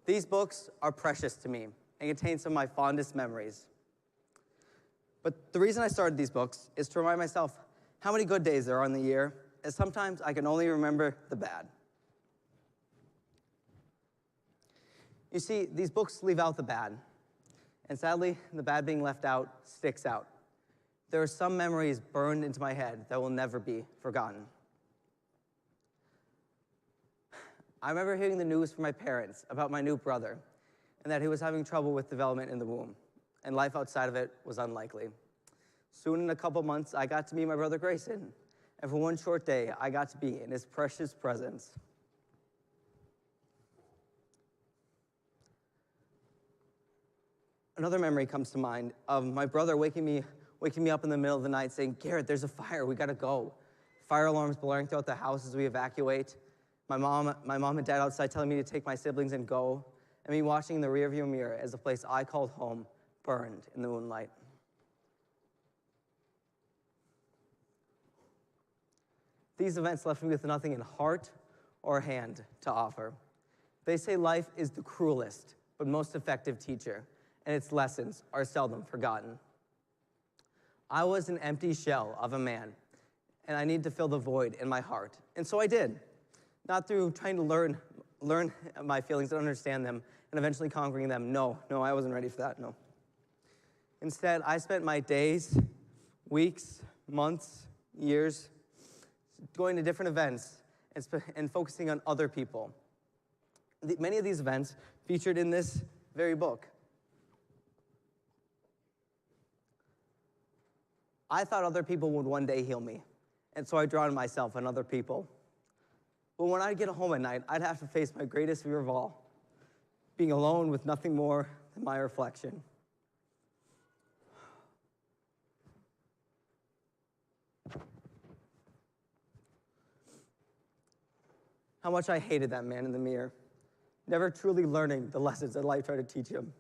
S23: These books are precious to me and contain some of my fondest memories. But the reason I started these books is to remind myself how many good days there are in the year, as sometimes I can only remember the bad. You see, these books leave out the bad, and sadly, the bad being left out sticks out. There are some memories burned into my head that will never be forgotten. I remember hearing the news from my parents about my new brother and that he was having trouble with development in the womb, and life outside of it was unlikely. Soon, in a couple months, I got to meet my brother Grayson, and for one short day, I got to be in his precious presence. Another memory comes to mind of my brother waking me up in the middle of the night saying, "Garrett, there's a fire, we gotta go." Fire alarms blaring throughout the house as we evacuate. My mom and dad outside telling me to take my siblings and go, and me watching in the rearview mirror as the place I called home burned in the moonlight. These events left me with nothing in heart or hand to offer. They say life is the cruelest but most effective teacher, and its lessons are seldom forgotten. I was an empty shell of a man, and I needed to fill the void in my heart, and so I did. Not through trying to learn my feelings and understand them and eventually conquering them. No, I wasn't ready for that, no. Instead, I spent my days, weeks, months, years going to different events and focusing on other people. Many of these events featured in this very book. I thought other people would one day heal me, and so I drowned myself on other people. But when I'd get home at night, I'd have to face my greatest fear of all, being alone with nothing more than my reflection. How much I hated that man in the mirror, never truly learning the lessons that life tried to teach him,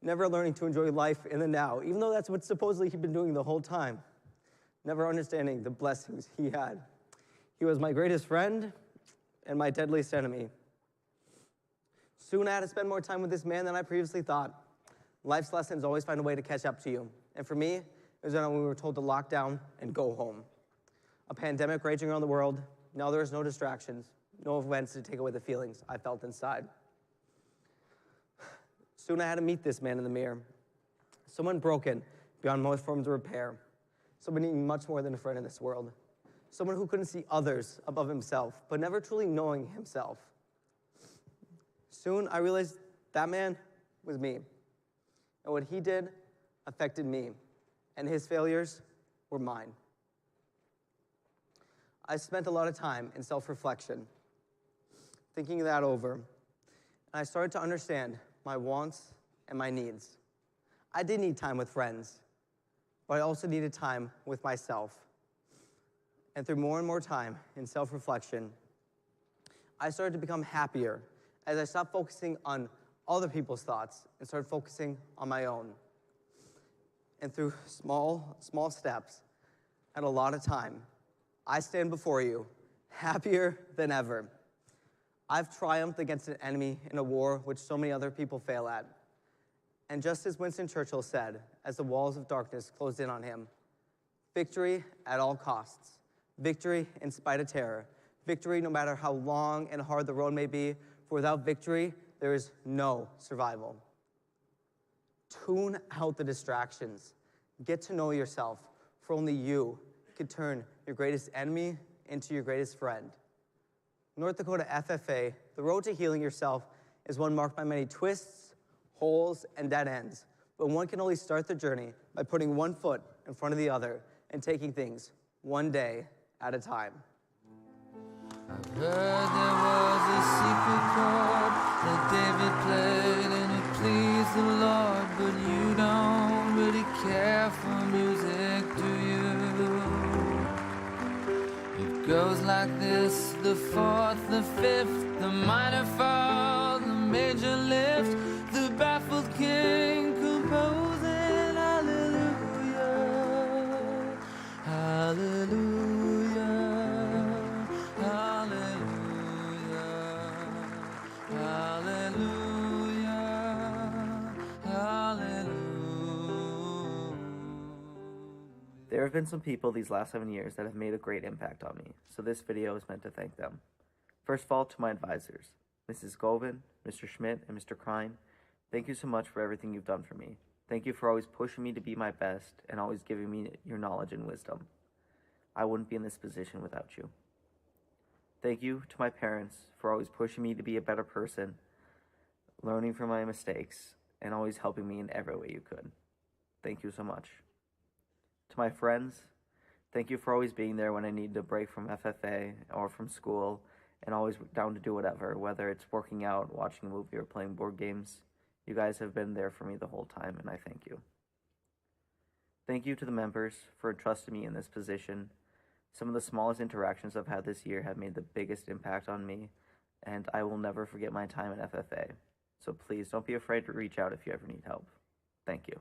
S23: never learning to enjoy life in the now, even though that's what supposedly he'd been doing the whole time, never understanding the blessings he had. He was my greatest friend and my deadliest enemy. Soon I had to spend more time with this man than I previously thought. Life's lessons always find a way to catch up to you. And for me, it was when we were told to lock down and go home. A pandemic raging around the world, now there was no distractions, no events to take away the feelings I felt inside. Soon I had to meet this man in the mirror. Someone broken beyond most forms of repair. Someone needing much more than a friend in this world. Someone who couldn't see others above himself, but never truly knowing himself. Soon I realized that man was me. And what he did affected me, and his failures were mine. I spent a lot of time in self-reflection, thinking that over, and I started to understand my wants and my needs. I did need time with friends, but I also needed time with myself. And through more and more time in self-reflection, I started to become happier as I stopped focusing on other people's thoughts and started focusing on my own. And through small steps and a lot of time, I stand before you happier than ever. I've triumphed against an enemy in a war which so many other people fail at. And just as Winston Churchill said, as the walls of darkness closed in on him, victory at all costs, victory in spite of terror, victory no matter how long and hard the road may be, for without victory, there is no survival. Tune out the distractions. Get to know yourself, for only you can turn your greatest enemy into your greatest friend. North Dakota FFA, the road to healing yourself is one marked by many twists, holes, and dead ends. But one can only start the journey by putting one foot in front of the other and taking things one day at a time.
S11: I've heard there was a secret chord that David played and it pleased the Lord, but you don't really care for music, do you? It goes like this: the fourth, the fifth, the minor fall, the major lift, the baffled king composing hallelujah, hallelujah, hallelujah, hallelujah, hallelujah.
S21: There have been some people these last 7 years that have made a great impact on me, so this video is meant to thank them. First of all, to my advisors, Mrs. Govin, Mr. Schmidt, and Mr. Krein, thank you so much for everything you've done for me. Thank you for always pushing me to be my best and always giving me your knowledge and wisdom. I wouldn't be in this position without you. Thank you to my parents for always pushing me to be a better person, learning from my mistakes, and always helping me in every way you could. Thank you so much. To my friends, thank you for always being there when I needed a break from FFA or from school, and always down to do whatever, whether it's working out, watching a movie, or playing board games. You guys have been there for me the whole time, and I thank you. Thank you to the members for entrusting me in this position. Some of the smallest interactions I've had this year have made the biggest impact on me, and I will never forget my time at FFA. So please don't be afraid to reach out if you ever need help. Thank you.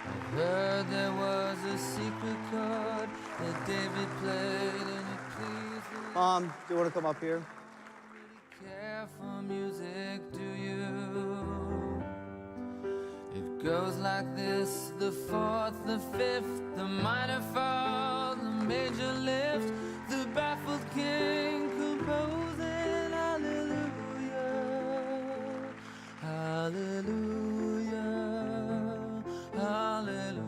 S11: I've heard there was a secret chord that David played and it pleased the
S23: Mom, do you want to come up here?
S11: care for music, do you? It goes like this: the fourth, the fifth, the minor fall, the major lift, the baffled king composing hallelujah, hallelujah, hallelujah.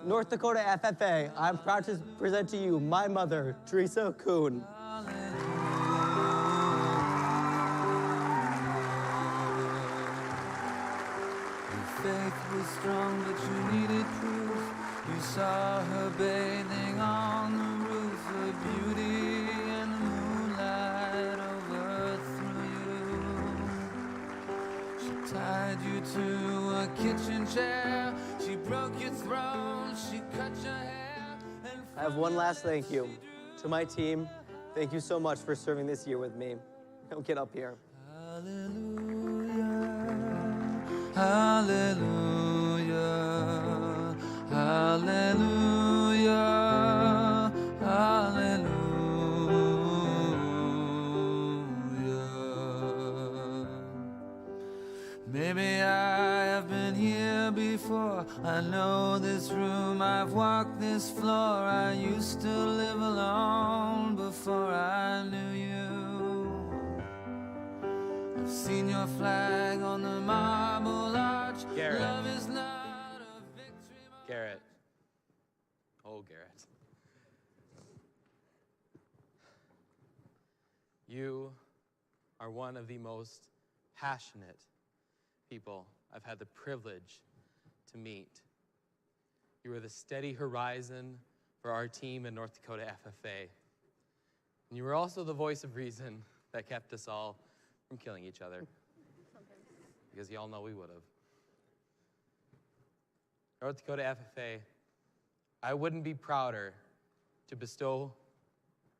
S23: North Dakota FFA, I'm proud to present to you my mother, Teresa Kuhn.
S11: Faith was strong, but you needed proof. You saw her bathing on the roof, her beauty and the moonlight overthrew you. She tied you to a kitchen chair, she broke your throne, she cut your hair.
S23: I have one last thank you. To my team, thank you so much for serving this year with me. Don't get up here.
S11: Hallelujah, hallelujah, hallelujah. Maybe I have been here before. I know this room, I've walked this floor. I used to live alone before I knew you. I've seen your flag on the marble arch.
S3: Garrett.
S11: Love is not a victory.
S3: Garrett. Oh, Garrett. You are one of the most passionate people I've had the privilege to meet. You are the steady horizon for our team in North Dakota FFA. And you were also the voice of reason that kept us all from killing each other. Because y'all know we would have. North Dakota FFA, I wouldn't be prouder to bestow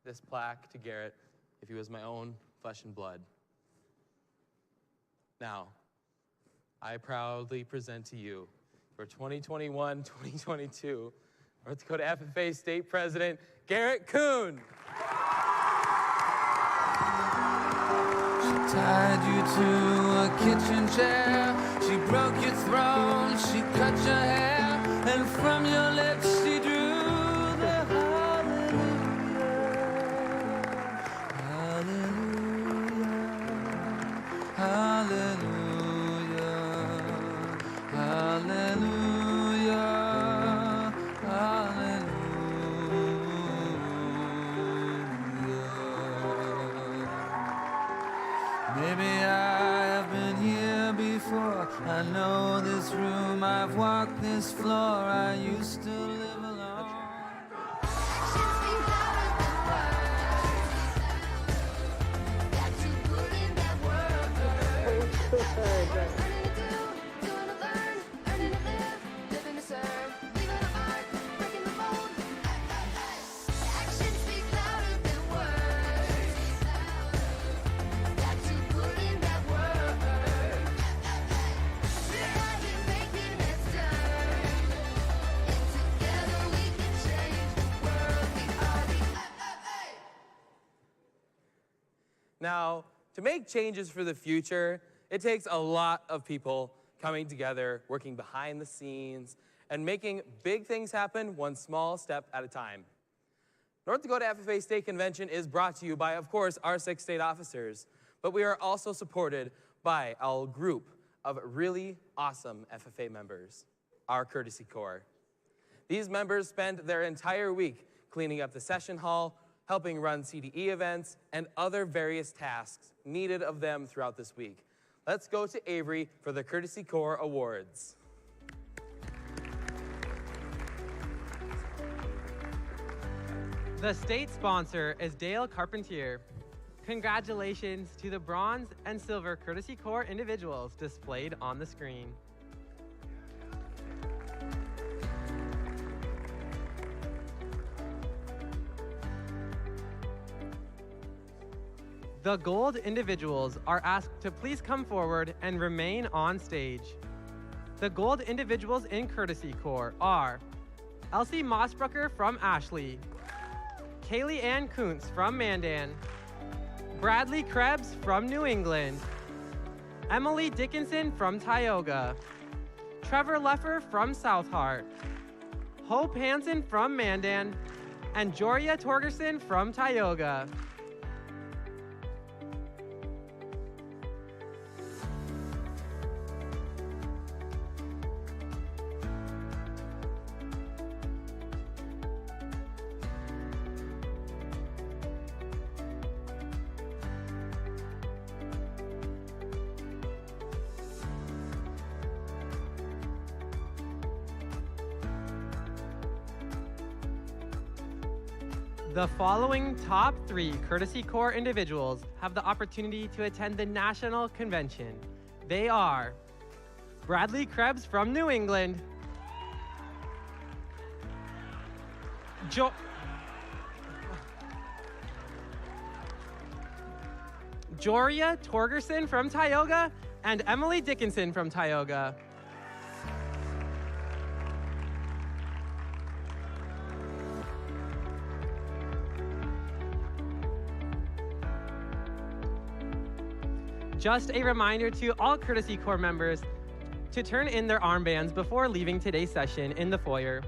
S3: this plaque to Garrett if he was my own flesh and blood. Now, I proudly present to you for 2021-2022 North Dakota FFA State President, Garrett Kuhn.
S11: She tied you to a kitchen chair. She broke your throne, she cut your hair, and from your lips she drew the hallelujah, hallelujah, hallelujah, hallelujah, hallelujah. Maybe I have been here before. I know this room, I've walked this floor. I used to live alone.
S3: Now, to make changes for the future, it takes a lot of people coming together, working behind the scenes, and making big things happen one small step at a time. North Dakota FFA State Convention is brought to you by, of course, our 6 state officers, but we are also supported by a group of really awesome FFA members, our Courtesy Corps. These members spend their entire week cleaning up the session hall, helping run CDE events, and other various tasks needed of them throughout this week. Let's go to Avery for the Courtesy Corps Awards.
S5: The state sponsor is Dale Carpentier. Congratulations to the bronze and silver Courtesy Corps individuals displayed on the screen. The gold individuals are asked to please come forward and remain on stage. The gold individuals in Courtesy Corps are Elsie Mossbrucker from Ashley, Kaylee Ann Kuntz from Mandan, Bradley Krebs from New England, Emily Dickinson from Tioga, Trevor Leffer from South Hart, Hope Hansen from Mandan, and Joria Torgerson from Tioga. The following top 3 Courtesy Corps individuals have the opportunity to attend the National Convention. They are Bradley Krebs from New England, Joria Torgerson from Tioga, and Emily Dickinson from Tioga. Just a reminder to all Courtesy Corps members to turn in their armbands before leaving today's session in the foyer.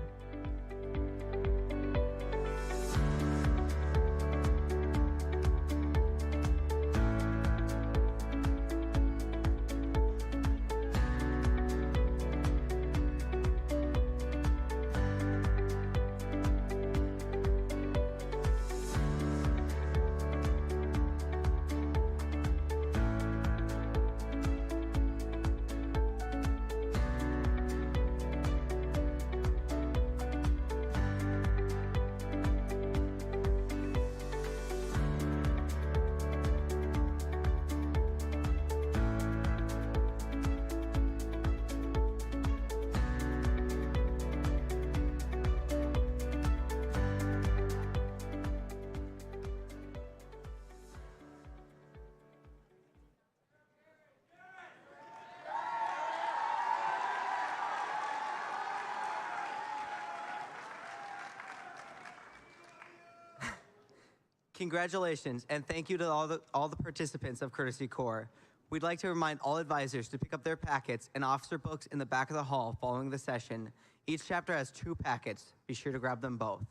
S10: Congratulations, and thank you to all the participants of Courtesy Corps. We'd like to remind all advisors to pick up their packets and officer books in the back of the hall following the session. Each chapter has 2 packets. Be sure to grab them both.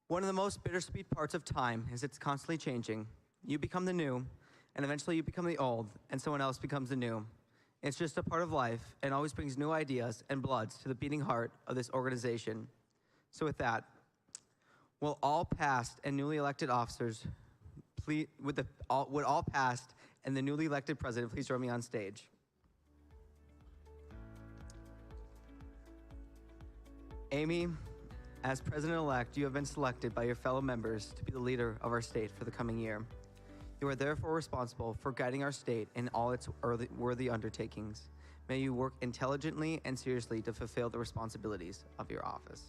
S10: One of the most bittersweet parts of time is it's constantly changing. You become the new, and eventually you become the old, and someone else becomes the new. It's just a part of life, and always brings new ideas and bloods to the beating heart of this organization. So with that, will all past and newly elected officers, would all past and the newly elected president please join me on stage? Amy, as president-elect, you have been selected by your fellow members to be the leader of our state for the coming year. You are therefore responsible for guiding our state in all its worthy undertakings. May you work intelligently and seriously to fulfill the responsibilities of your office.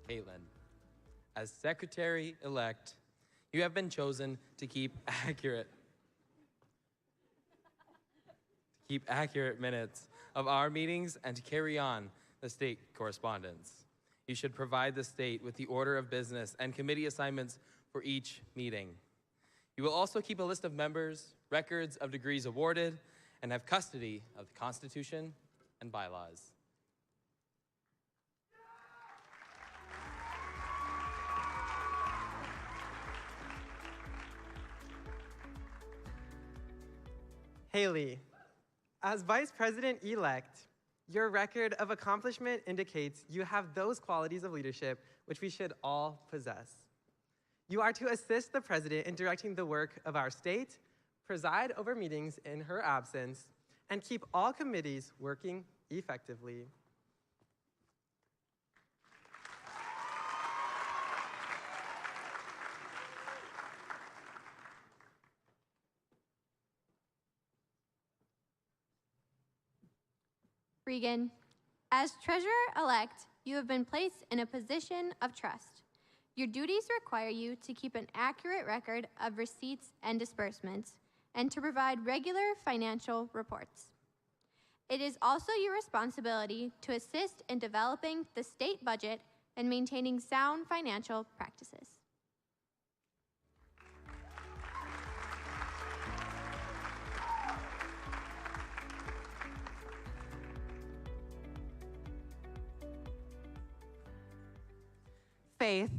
S3: Caitlin, as secretary-elect, you have been chosen to keep accurate minutes of our meetings and to carry on the state correspondence. You should provide the state with the order of business and committee assignments for each meeting. You will also keep a list of members, records of degrees awarded, and have custody of the Constitution and bylaws.
S5: Haley, as Vice President-elect, your record of accomplishment indicates you have those qualities of leadership which we should all possess. You are to assist the President in directing the work of our state, preside over meetings in her absence, and keep all committees working effectively.
S7: Regan, as treasurer-elect, you have been placed in a position of trust. Your duties require you to keep an accurate record of receipts and disbursements and to provide regular financial reports. It is also your responsibility to assist in developing the state budget and maintaining sound financial practices.
S13: Faith,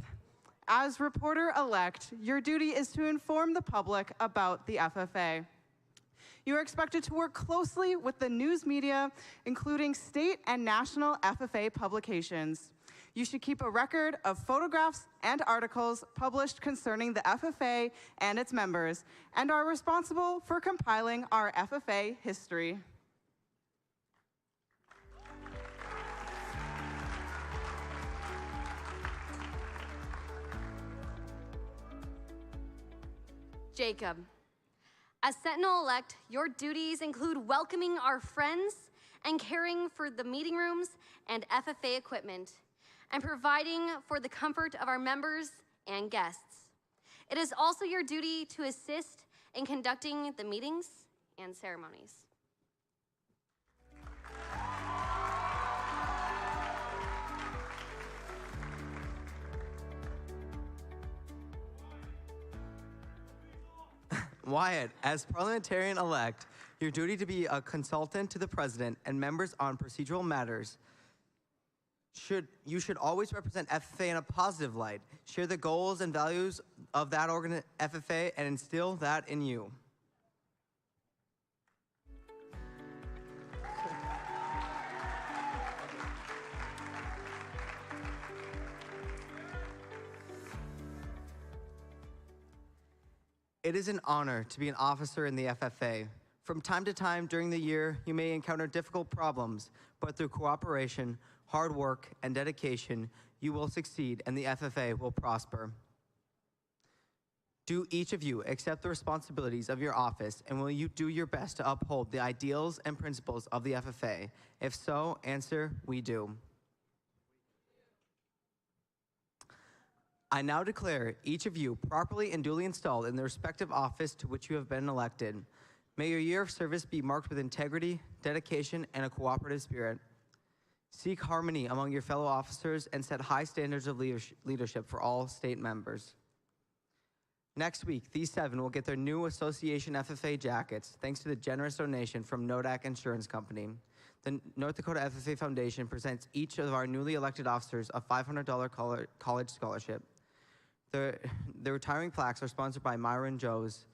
S13: as reporter-elect, your duty is to inform the public about the FFA. You are expected to work closely with the news media, including state and national FFA publications. You should keep a record of photographs and articles published concerning the FFA and its members, and are responsible for compiling our FFA history.
S12: Jacob, as Sentinel-elect, your duties include welcoming our friends and caring for the meeting rooms and FFA equipment, and providing for the comfort of our members and guests. It is also your duty to assist in conducting the meetings and ceremonies.
S10: Wyatt, as parliamentarian-elect, your duty to be a consultant to the president and members on procedural matters you should always represent FFA in a positive light, share the goals and values of that FFA, and instill that in you. It is an honor to be an officer in the FFA. From time to time during the year, you may encounter difficult problems, but through cooperation, hard work, and dedication, you will succeed and the FFA will prosper. Do each of you accept the responsibilities of your office, and will you do your best to uphold the ideals and principles of the FFA? If so, answer, we do. I now declare each of you properly and duly installed in the respective office to which you have been elected. May your year of service be marked with integrity, dedication, and a cooperative spirit. Seek harmony among your fellow officers and set high standards of leadership for all state members. Next week, these 7 will get their new Association FFA jackets thanks to the generous donation from Nodak Insurance Company. The North Dakota FFA Foundation presents each of our newly elected officers a $500 college scholarship. The retiring plaques are sponsored by Myron Joes.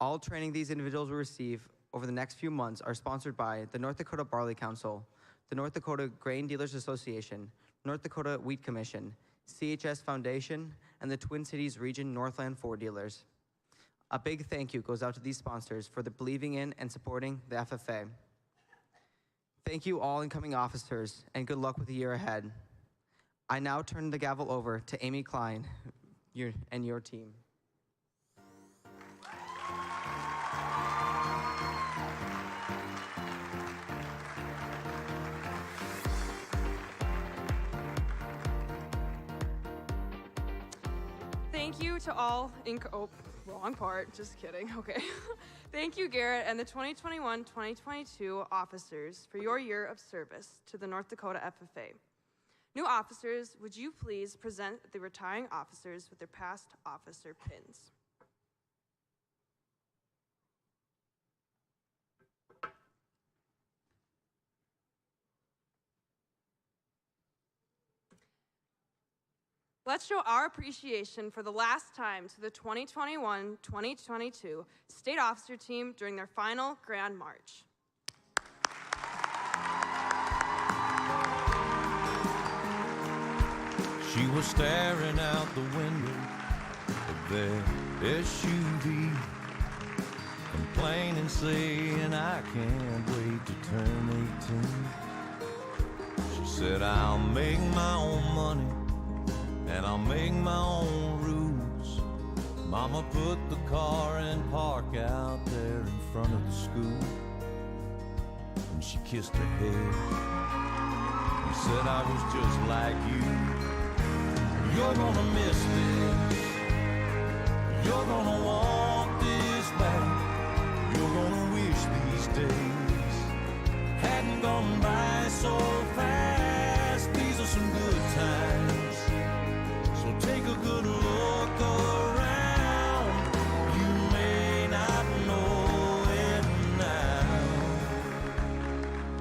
S10: All training these individuals will receive over the next few months are sponsored by the North Dakota Barley Council, the North Dakota Grain Dealers Association, North Dakota Wheat Commission, CHS Foundation, and the Twin Cities Region Northland Ford Dealers. A big thank you goes out to these sponsors for believing in and supporting the FFA. Thank you all incoming officers, and good luck with the year ahead. I now turn the gavel over to Amy Klein and your team.
S1: Thank you to all, oh, wrong part, just kidding, okay. Thank you, Garrett, and the 2021-2022 officers for your year of service to the North Dakota FFA. New officers, would you please present the retiring officers with their past officer pins? Let's show our appreciation for the last time to the 2021-2022 state officer team during their final Grand March.
S20: She was staring out the window of their SUV, complaining, saying, I can't wait to turn 18. She said, I'll make my own money and I'll make my own rules. Mama put the car in park out there in front of the school, and she kissed her head and said, I was just like you. You're gonna miss this. You're gonna want this back. You're gonna wish these days hadn't gone by so fast. These are some good times, so take a good look around. You may not know it now,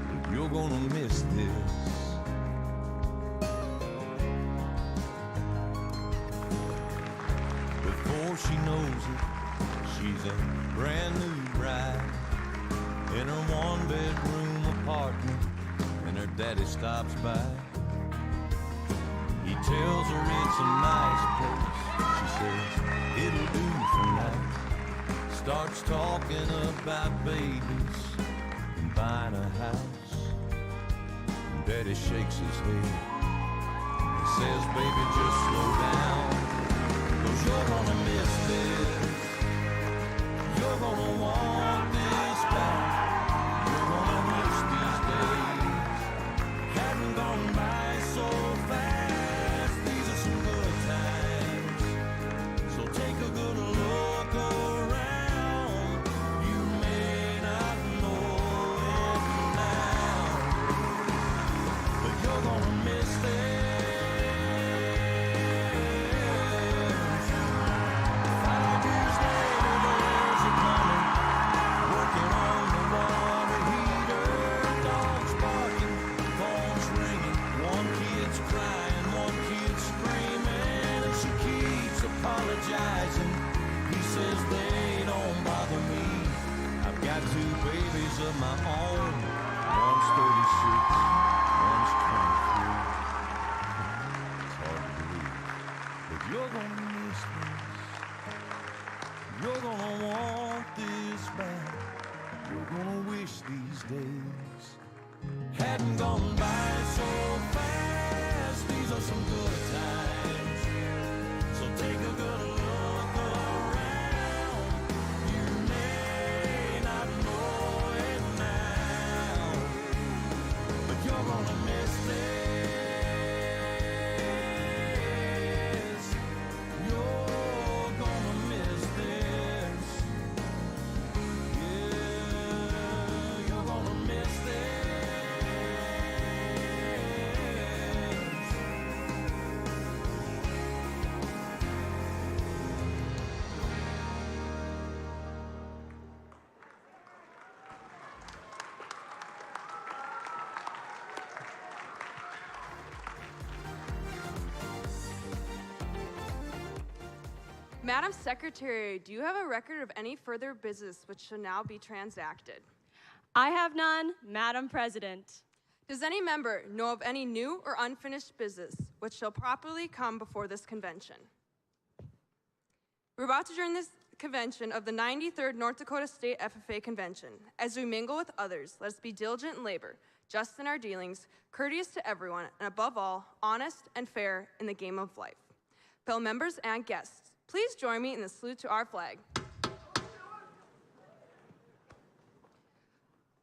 S20: but you're gonna miss this. She knows it, she's a brand new bride in her one-bedroom apartment, and her daddy stops by. He tells her it's a nice place. She says it'll do for now. Starts talking about babies and buying a house, and daddy shakes his head and says, baby, just slow down. You're gonna miss this. You're gonna want this back. You're gonna miss these days hadn't gone by so fast. These are some good times, so take a apologizing. He says they don't bother me. I've got 2 babies of my own. One's 36, one's 23. It's hard to believe, but you're gonna miss this. You're gonna want this back. You're gonna wish these days hadn't gone by so fast. These are some good times, so take a good look around. You may not know it now, but you're gonna miss this. You're gonna miss this. Yeah, you're gonna miss this.
S1: Madam Secretary, do you have a record of any further business which shall now be transacted?
S2: I have none, Madam President.
S1: Does any member know of any new or unfinished business which shall properly come before this convention? We're about to join this convention of the 93rd North Dakota State FFA Convention. As we mingle with others, let us be diligent in labor, just in our dealings, courteous to everyone, and above all, honest and fair in the game of life. Fellow members and guests, please join me in the salute to our flag.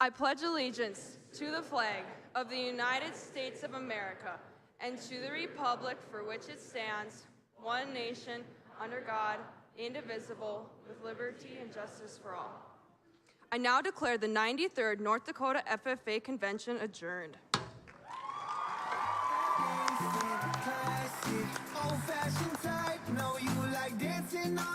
S1: I pledge allegiance to the flag of the United States of America and to the republic for which it stands, one nation, under God, indivisible, with liberty and justice for all. I now declare the 93rd North Dakota FFA Convention adjourned.
S16: Old-fashioned type, know you like dancing all